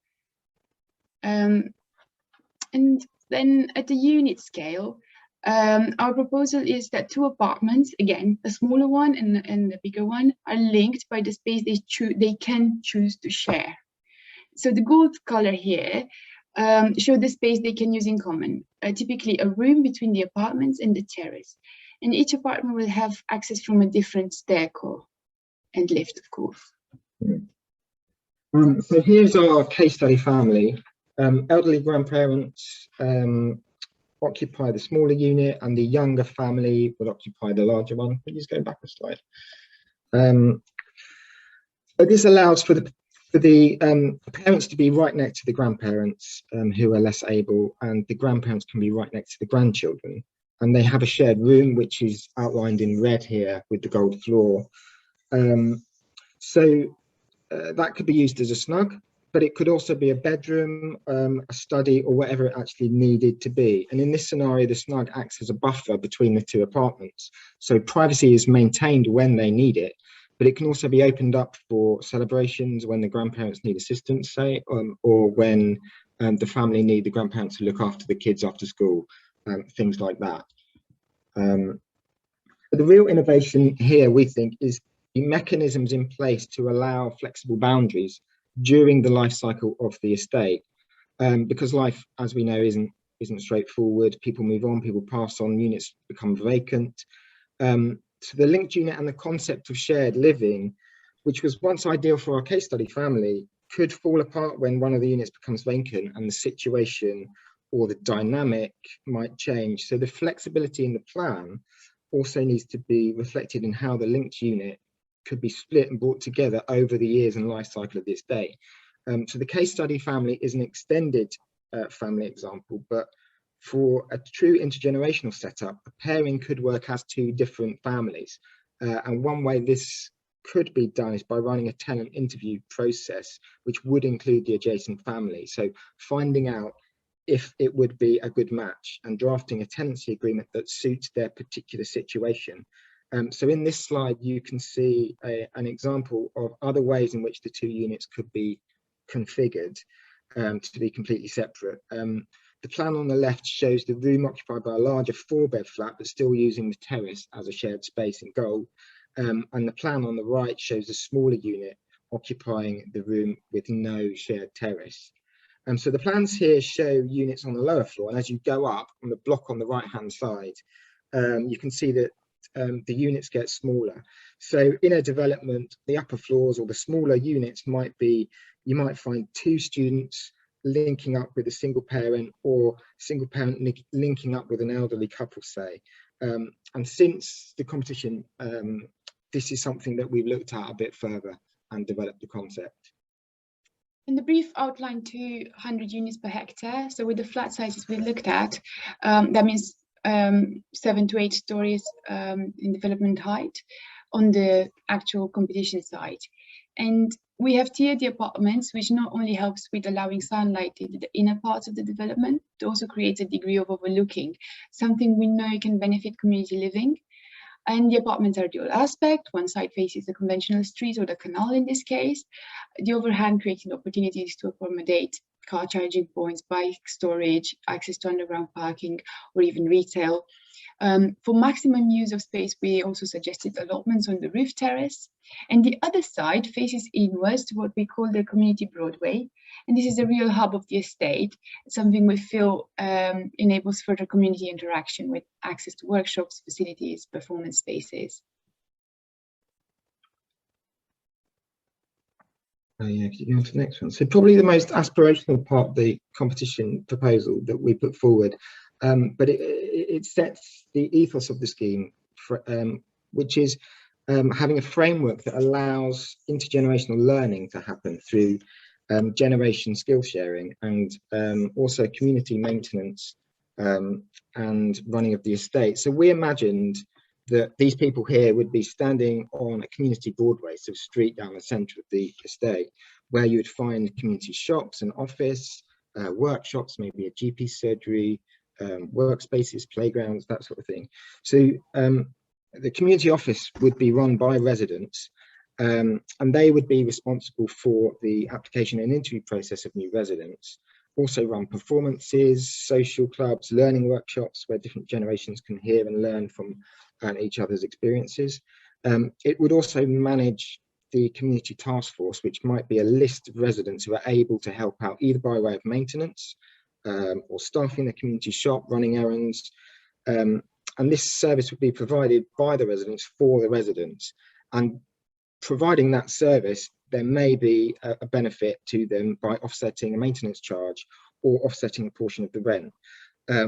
And then at the unit scale, our proposal is that two apartments, again, a smaller one and a bigger one, are linked by the space they can choose to share. So the gold color here show the space they can use in common, typically a room between the apartments and the terrace. And each apartment will have access from a different staircase and lift, of course. So here's our case study family. Elderly grandparents occupy the smaller unit, and the younger family will occupy the larger one. Please go back a slide. But this allows for the parents to be right next to the grandparents who are less able, and the grandparents can be right next to the grandchildren. And they have a shared room, which is outlined in red here with the gold floor. That could be used as a snug, but it could also be a bedroom, a study, or whatever it actually needed to be. And in this scenario, the snug acts as a buffer between the two apartments. So privacy is maintained when they need it, but it can also be opened up for celebrations when the grandparents need assistance, say, or when the family need the grandparents to look after the kids after school, things like that. But the real innovation here, we think, is the mechanisms in place to allow flexible boundaries during the life cycle of the estate, because life, as we know, isn't straightforward. People move on, people pass on, units become vacant. So the linked unit and the concept of shared living, which was once ideal for our case study family, could fall apart when one of the units becomes vacant and the situation or the dynamic might change. So the flexibility in the plan also needs to be reflected in how the linked unit could be split and brought together over the years and life cycle of the estate. So the case study family is an extended family example, but for a true intergenerational setup, a pairing could work as two different families. And one way this could be done is by running a tenant interview process, which would include the adjacent family. So finding out if it would be a good match and drafting a tenancy agreement that suits their particular situation. So in this slide, you can see an example of other ways in which the two units could be configured to be completely separate. The plan on the left shows the room occupied by a larger 4-bed flat, but still using the terrace as a shared space in gold. And the plan on the right shows a smaller unit occupying the room with no shared terrace. So the plans here show units on the lower floor, and as you go up on the block on the right-hand side, you can see that the units get smaller. So in a development, the upper floors or the smaller units might be, you might find 2 students linking up with a single parent, or single parent linking up with an elderly couple, say. And since the competition, this is something that we've looked at a bit further and developed the concept. In the brief outline, 200 units per hectare. So with the flat sizes we looked at, that means 7 to 8 stories in development height on the actual competition site. And we have tiered the apartments, which not only helps with allowing sunlight into the inner parts of the development, it also creates a degree of overlooking, something we know can benefit community living. And the apartments are dual aspect. One side faces the conventional street or the canal in this case. The overhand creating opportunities to accommodate car charging points, bike storage, access to underground parking, or even retail. For maximum use of space, we also suggested allotments on the roof terrace. And the other side faces inwards to what we call the community Broadway. And this is a real hub of the estate, something we feel enables further community interaction with access to workshops, facilities, performance spaces. Yeah, could you go on to the next one? So probably the most aspirational part of the competition proposal that we put forward, but it sets the ethos of the scheme, for, which is having a framework that allows intergenerational learning to happen through generation skill sharing and also community maintenance and running of the estate. So we imagined that these people here would be standing on a community Broadway, so a street down the centre of the estate, where you would find community shops and office, workshops, maybe a GP surgery, workspaces, playgrounds, that sort of thing. So the community office would be run by residents, and they would be responsible for the application and interview process of new residents. Also run performances, social clubs, learning workshops where different generations can hear and learn from each other's experiences. It would also manage the community task force, which might be a list of residents who are able to help out either by way of maintenance or staffing the community shop, running errands. And this service would be provided by the residents for the residents. And providing that service, there may be a benefit to them by offsetting a maintenance charge or offsetting a portion of the rent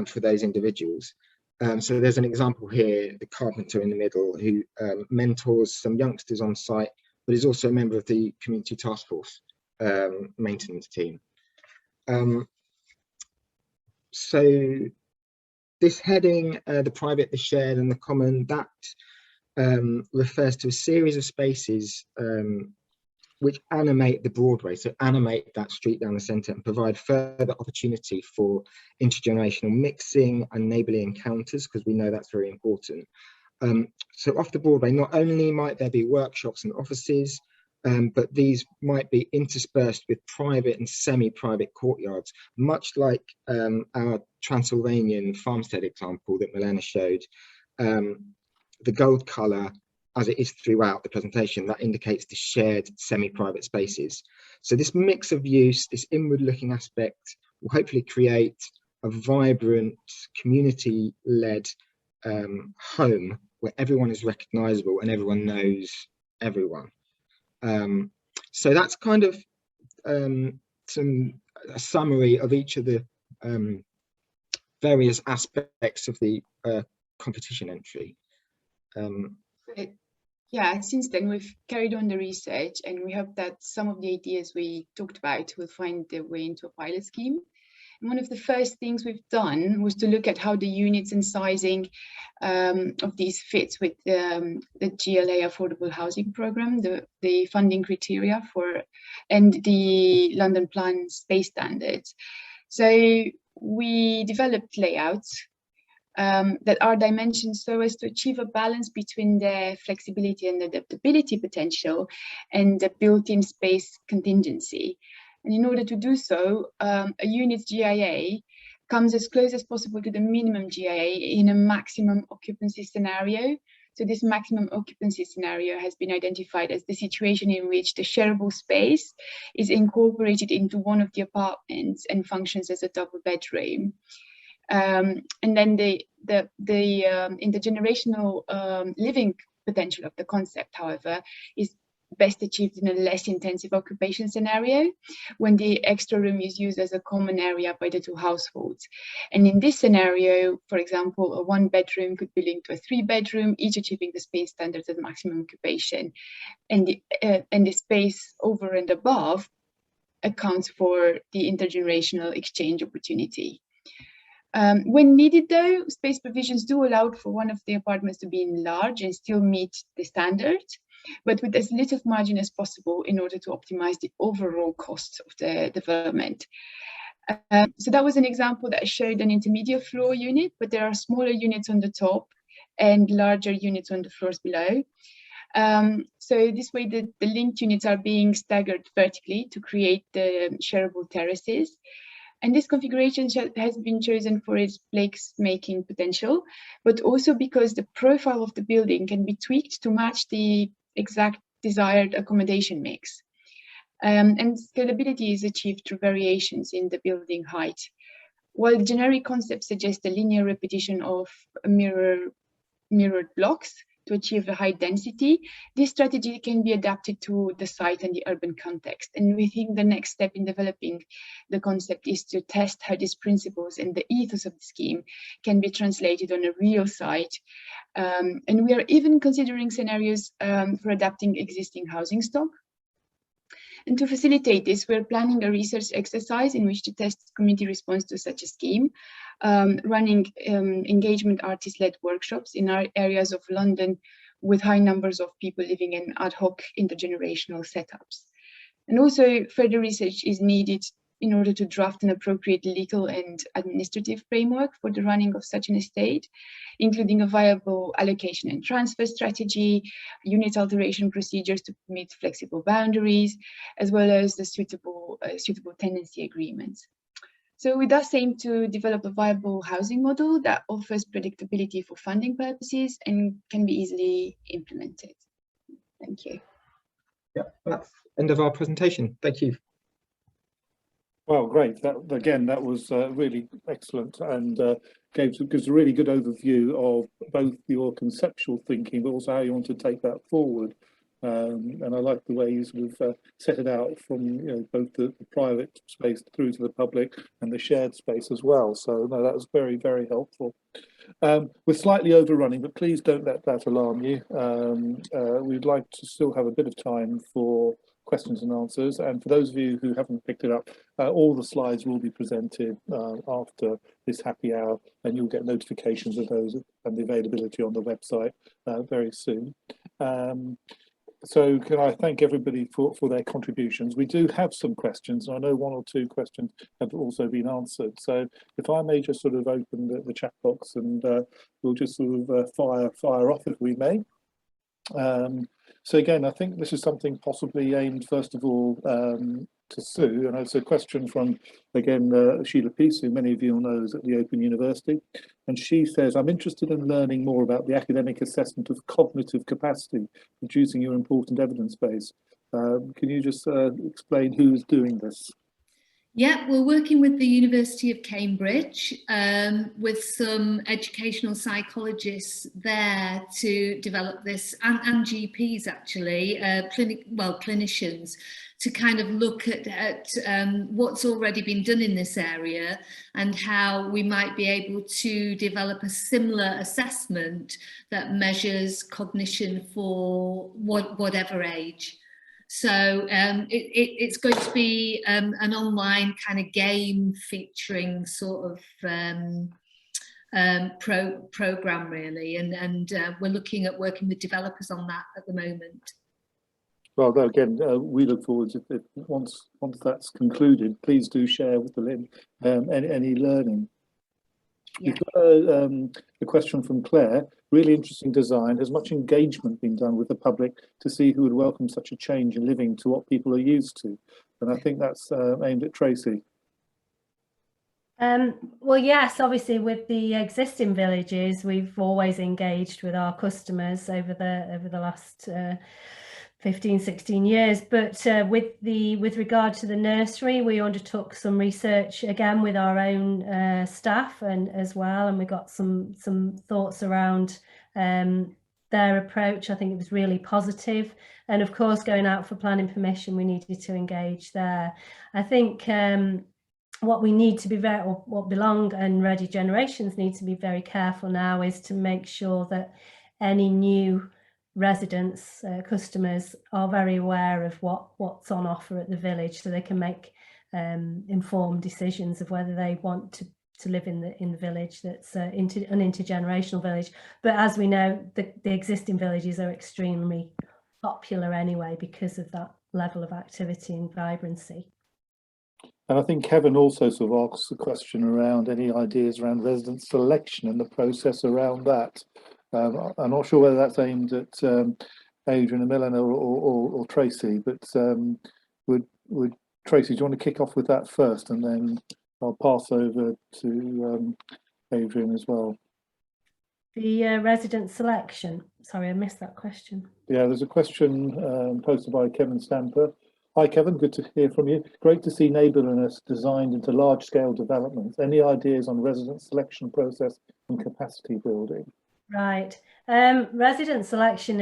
for those individuals. So there's an example here, the carpenter in the middle, who mentors some youngsters on site, but is also a member of the community task force maintenance team. So this heading, the private, the shared and the common, that refers to a series of spaces which animate the Broadway, so animate that street down the centre and provide further opportunity for intergenerational mixing and neighbourly encounters, because we know that's very important. So off the Broadway, not only might there be workshops and offices, but these might be interspersed with private and semi-private courtyards, much like our Transylvanian farmstead example that Milena showed. The gold colour, as it is throughout the presentation, that indicates the shared semi-private spaces. So this mix of use, this inward-looking aspect, will hopefully create a vibrant, community-led home where everyone is recognisable and everyone knows everyone. So that's kind of a summary of each of the various aspects of the competition entry. Yeah, since then we've carried on the research, and we hope that some of the ideas we talked about will find their way into a pilot scheme. And one of the first things we've done was to look at how the units and sizing of these fits with the GLA affordable housing program, the funding criteria for, and the London Plan space standards. So we developed layouts that are dimensioned so as to achieve a balance between the flexibility and adaptability potential and the built-in space contingency. And in order to do so, a unit's GIA comes as close as possible to the minimum GIA in a maximum occupancy scenario. So this maximum occupancy scenario has been identified as the situation in which the shareable space is incorporated into one of the apartments and functions as a double bedroom. And then the intergenerational living potential of the concept, however, is best achieved in a less intensive occupation scenario when the extra room is used as a common area by the two households. And in this scenario, for example, a one bedroom could be linked to a three bedroom, each achieving the space standards of maximum occupation. And the space over and above accounts for the intergenerational exchange opportunity. When needed, though, space provisions do allow for one of the apartments to be enlarged and still meet the standards, but with as little margin as possible in order to optimize the overall costs of the development. So that was an example that showed an intermediate floor unit, but there are smaller units on the top and larger units on the floors below. So this way the linked units are being staggered vertically to create the shareable terraces. And this configuration has been chosen for its place-making potential, but also because the profile of the building can be tweaked to match the exact desired accommodation mix. And scalability is achieved through variations in the building height. While the generic concept suggests a linear repetition of mirrored blocks, to achieve a high density, this strategy can be adapted to the site and the urban context. And we think the next step in developing the concept is to test how these principles and the ethos of the scheme can be translated on a real site. And we are even considering scenarios for adapting existing housing stock. And to facilitate this, we're planning a research exercise in which to test community response to such a scheme, running engagement artist-led workshops in our areas of London with high numbers of people living in ad hoc intergenerational setups. And also further research is needed in order to draft an appropriate legal and administrative framework for the running of such an estate, including a viable allocation and transfer strategy, unit alteration procedures to permit flexible boundaries, as well as the suitable tenancy agreements. So we thus aim to develop a viable housing model that offers predictability for funding purposes and can be easily implemented. Thank you. Yeah, that's the end of our presentation. Thank you. Well, great. That was really excellent, and gives a really good overview of both your conceptual thinking, but also how you want to take that forward. And I like the way you sort of set it out from both the private space through to the public and the shared space as well. So no, that was very, very helpful. We're slightly overrunning, but please don't let that alarm you. We'd like to still have a bit of time for questions and answers, and for those of you who haven't picked it up, all the slides will be presented after this happy hour, and you'll get notifications of those and the availability on the website very soon. So can I thank everybody for their contributions. We do have some questions, and I know one or two questions have also been answered. So if I may just sort of open the chat box, and we'll just sort of fire off if we may. So again, I think this is something possibly aimed first of all to Sue, and it's a question from, again, Sheila Peace, who many of you will know is at the Open University, and she says, I'm interested in learning more about the academic assessment of cognitive capacity, producing your important evidence base. Can you just explain who's doing this? Yeah, we're working with the University of Cambridge with some educational psychologists there to develop this, and GPs actually, clinicians, to kind of look at what's already been done in this area and how we might be able to develop a similar assessment that measures cognition for whatever age. So it's going to be an online kind of game featuring sort of program really, and we're looking at working with developers on that at the moment. Well, again, we look forward to it. Once that's concluded, please do share with the LIN any learning. Yeah. We've got a question from Claire. Really interesting design. Has much engagement been done with the public to see who would welcome such a change in living to what people are used to? And I think that's aimed at Tracy. Well, yes, obviously with the existing villages, we've always engaged with our customers over the last 15, 16 years, but with regard to the nursery, we undertook some research again with our own staff and as well, and we got some thoughts around their approach. I think it was really positive, and of course going out for planning permission, we needed to engage there. I think what we need to be what Belong and Ready Generations need to be very careful now is to make sure that any new residents, customers are very aware of what's on offer at the village, so they can make informed decisions of whether they want to live in the village that's an intergenerational village. But as we know, the existing villages are extremely popular anyway because of that level of activity and vibrancy. And I think Kevin also sort of asks a question around any ideas around resident selection and the process around that. I'm not sure whether that's aimed at Adrian and Milena or Tracy, but would Tracy, do you want to kick off with that first, and then I'll pass over to Adrian as well. The resident selection. Sorry, I missed that question. Yeah, there's a question posted by Kevin Stamper. Hi Kevin, good to hear from you. Great to see neighbourliness designed into large-scale developments. Any ideas on resident selection process and capacity building? Right. Resident selection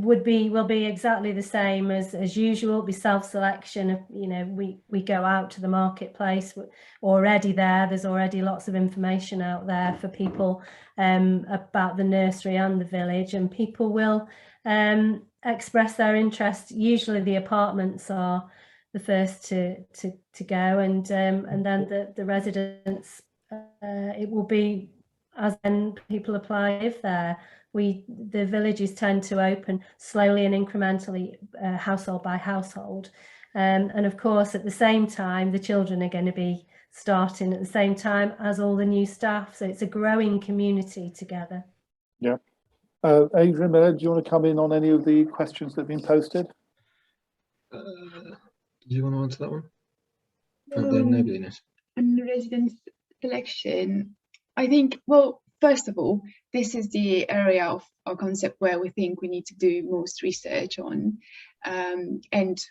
will be exactly the same as usual. It'll be self-selection. You know, we go out to the marketplace. We're already there. There's already lots of information out there for people about the nursery and the village, and people will express their interest. Usually, the apartments are the first to go, and then the residents. It will be as when people apply live there. The villages tend to open slowly and incrementally, household by household, and of course at the same time the children are going to be starting at the same time as all the new staff, so it's a growing community together. Yeah. Adrian, do you want to come in on any of the questions that have been posted? Do you want to answer that one? The neighbourliness and resident selection. I think, well, first of all, this is the area of our concept where we think we need to do most research on, and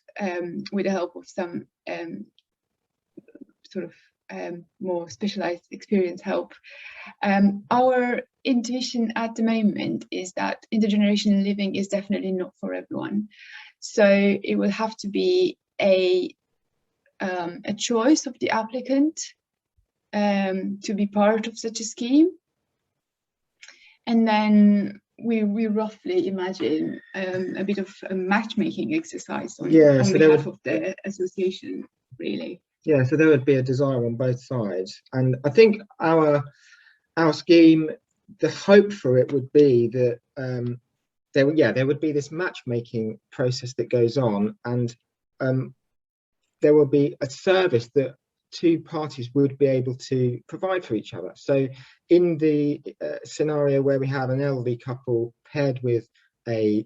with the help of some sort of more specialized experience help. Our intuition at the moment is that intergenerational living is definitely not for everyone. So it will have to be a choice of the applicant to be part of such a scheme. And then we roughly imagine a bit of a matchmaking exercise on behalf of the association, really. Yeah, so there would be a desire on both sides. And I think our scheme, the hope for it would be that there would be this matchmaking process that goes on, and there will be a service that two parties would be able to provide for each other. So in the scenario where we have an elderly couple paired with a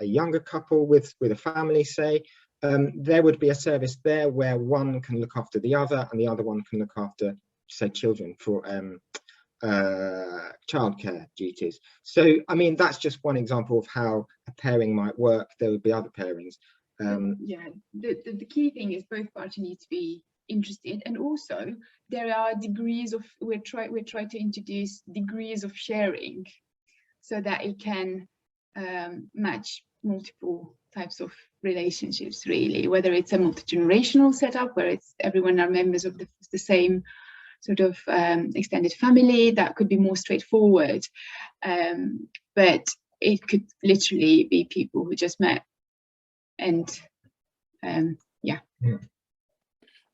younger couple with a family, say, there would be a service there where one can look after the other and the other one can look after, say, children for childcare duties. So, I mean, that's just one example of how a pairing might work. There would be other pairings. Yeah, the key thing is both parties need to be interested, and also there are degrees of we try to introduce degrees of sharing so that it can match multiple types of relationships, really, whether it's a multi-generational setup where it's everyone are members of the same sort of extended family. That could be more straightforward, but it could literally be people who just met and yeah.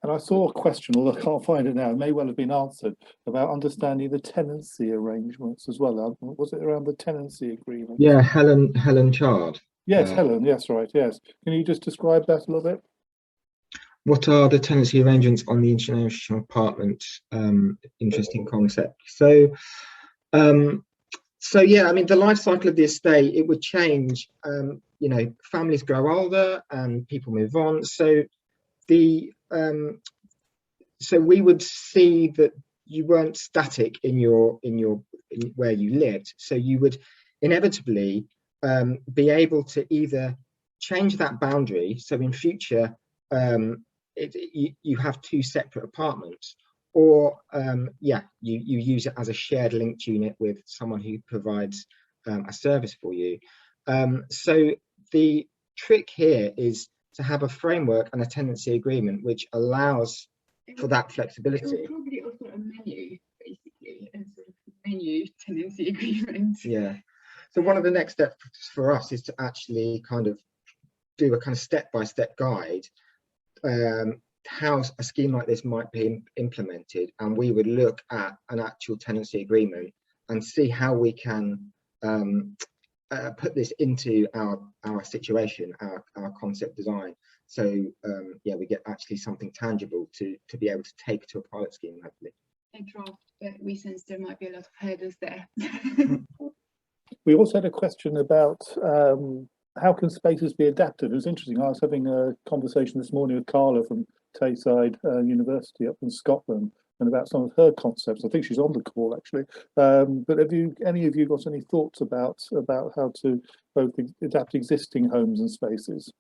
And I saw a question, although I can't find it now, it may well have been answered, about understanding the tenancy arrangements as well. Was it around the tenancy agreement? Yeah, Helen Chard. Yes, Helen, yes, right, yes. Can you just describe that a little bit? What are the tenancy arrangements on the intergenerational apartment? Interesting concept. So yeah, I mean, the life cycle of the estate, it would change. You know, families grow older and people move on. So so we would see that you weren't static in where you lived. So you would inevitably be able to either change that boundary. So in future, you have two separate apartments, or yeah, you use it as a shared linked unit with someone who provides a service for you. So the trick here is to have a framework and a tenancy agreement which allows for that flexibility. It will probably offer a menu, basically, a sort of menu tenancy agreement. Yeah. So one of the next steps for us is to actually kind of do a kind of step-by-step guide how a scheme like this might be implemented, and we would look at an actual tenancy agreement and see how we can put this into our situation, our concept design. So yeah, we get actually something tangible to be able to take to a pilot scheme, hopefully. A draft, but we sense there might be a lot of hurdles there. We also had a question about how can spaces be adapted. It was interesting. I was having a conversation this morning with Carla from Tayside University up in Scotland, and about some of her concepts. I think she's on the call actually. But have any of you got any thoughts about how to both adapt existing homes and spaces?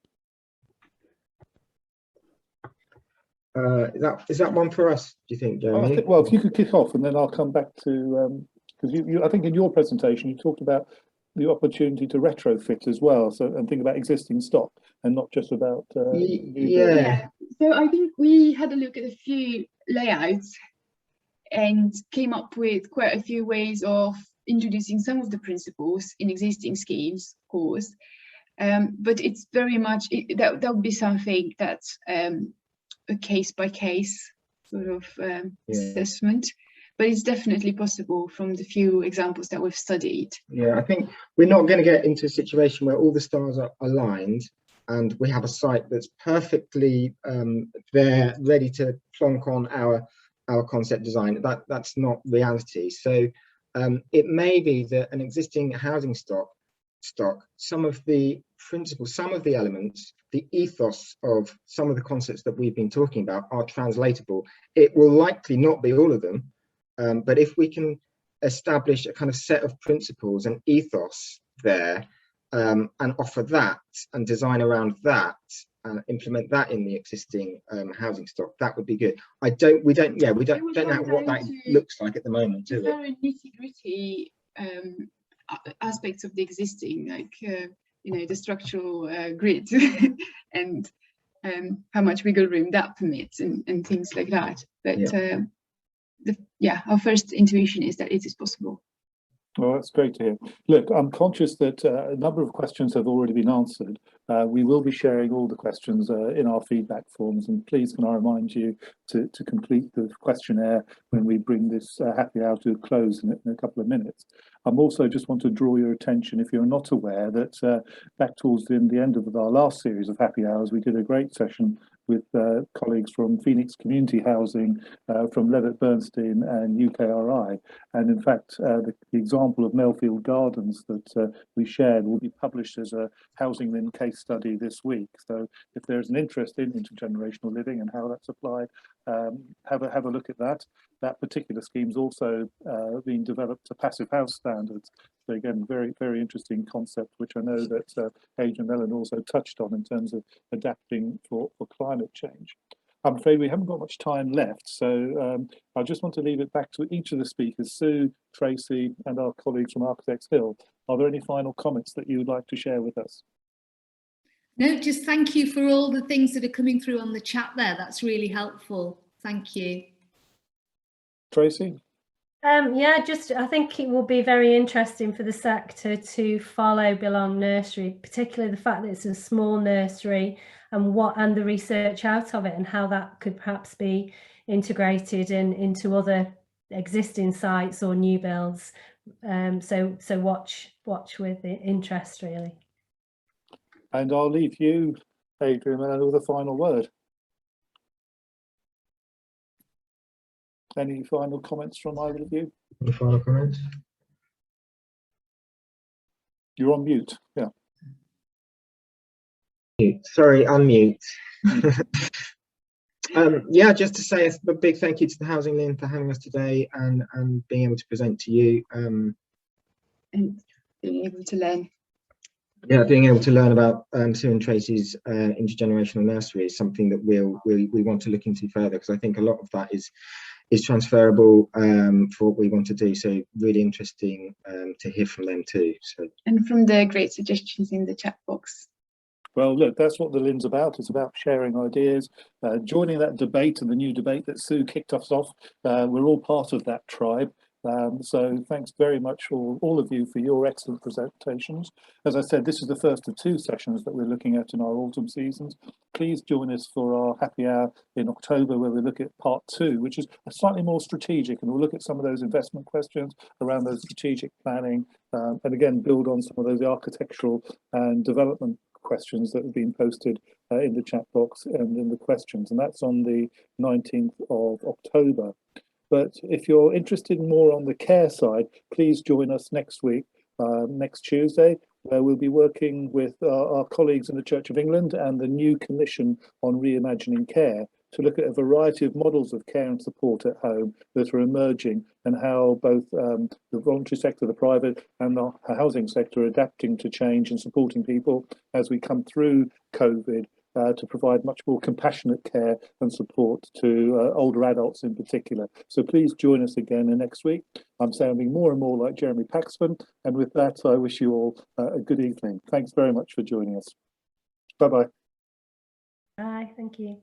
Is that one for us, do you think, Jeremy? Well, if you could kick off, and then I'll come back to Because I think in your presentation you talked about the opportunity to retrofit as well, so and think about existing stock and not just about yeah. So I think we had a look at a few layouts and came up with quite a few ways of introducing some of the principles in existing schemes, of course, but it's very much that would be something that's a case by case sort of assessment. But it's definitely possible from the few examples that we've studied. Yeah, I think we're not going to get into a situation where all the stars are aligned and we have a site that's perfectly there, ready to plonk on our concept design. That's not reality. So it may be that an existing housing stock, some of the principles, some of the elements, the ethos of some of the concepts that we've been talking about are translatable. It will likely not be all of them. But if we can establish a kind of set of principles and ethos there, and offer that and design around that and implement that in the existing housing stock, that would be good. We don't know what that looks like at the moment, do we? There are nitty-gritty aspects of the existing, like the structural grid and how much wiggle room that permits and things like that. But our first intuition is that it is possible. Well, that's great to hear. Look, I'm conscious that a number of questions have already been answered. We will be sharing all the questions in our feedback forms, and please can I remind you to complete the questionnaire when we bring this happy hour to a close in a couple of minutes. I'm also just want to draw your attention, if you're not aware, that back towards the end of our last series of happy hours, we did a great session with colleagues from Phoenix Community Housing, from Levitt Bernstein and UKRI. And in fact, the example of Melfield Gardens that we shared will be published as a HousingLIN case study this week. So if there's an interest in intergenerational living and how that's applied, have a look at that. That particular scheme's also being developed to passive house standards. So again, very, very interesting concept, which I know that Adrian Hill also touched on in terms of adapting for climate change. I'm afraid we haven't got much time left, so I just want to leave it back to each of the speakers, Sue, Tracy, and our colleagues from Architects Hill. Are there any final comments that you would like to share with us? No, just thank you for all the things that are coming through on the chat there. That's really helpful. Thank you. Tracy? I think it will be very interesting for the sector to follow Belong Nursery, particularly the fact that it's a small nursery and the research out of it and how that could perhaps be integrated into other existing sites or new builds. So watch with interest, really. And I'll leave you, Adrian, with a final word. Any final comments from either of you? Any final comments? You're on mute, yeah. Sorry, unmute. Yeah, just to say a big thank you to the HousingLIN for having us today and being able to present to you. And being able to learn. Yeah, being able to learn about Sue and Tracy's intergenerational nursery is something that we want to look into further, because I think a lot of that is transferable for what we want to do. So really interesting to hear from them too. So, and from the great suggestions in the chat box. Well, look, that's what the LIN's about. It's about sharing ideas, joining that debate and the new debate that Sue kicked us off. We're all part of that tribe. So thanks very much all of you for your excellent presentations. As I said, this is the first of 2 sessions that we're looking at in our autumn seasons. Please join us for our happy hour in October, where we look at part 2, which is slightly more strategic, and we'll look at some of those investment questions around those strategic planning, and again build on some of those architectural and development questions that have been posted in the chat box and in the questions, and that's on the 19th of October. But if you're interested more on the care side, please join us next week, next Tuesday, where we'll be working with our colleagues in the Church of England and the new Commission on Reimagining Care to look at a variety of models of care and support at home that are emerging, and how both the voluntary sector, the private and the housing sector are adapting to change and supporting people as we come through COVID to provide much more compassionate care and support to older adults in particular. So please join us again next week. I'm sounding more and more like Jeremy Paxman, and with that I wish you all a good evening. Thanks very much for joining us. Bye-bye. Bye, thank you.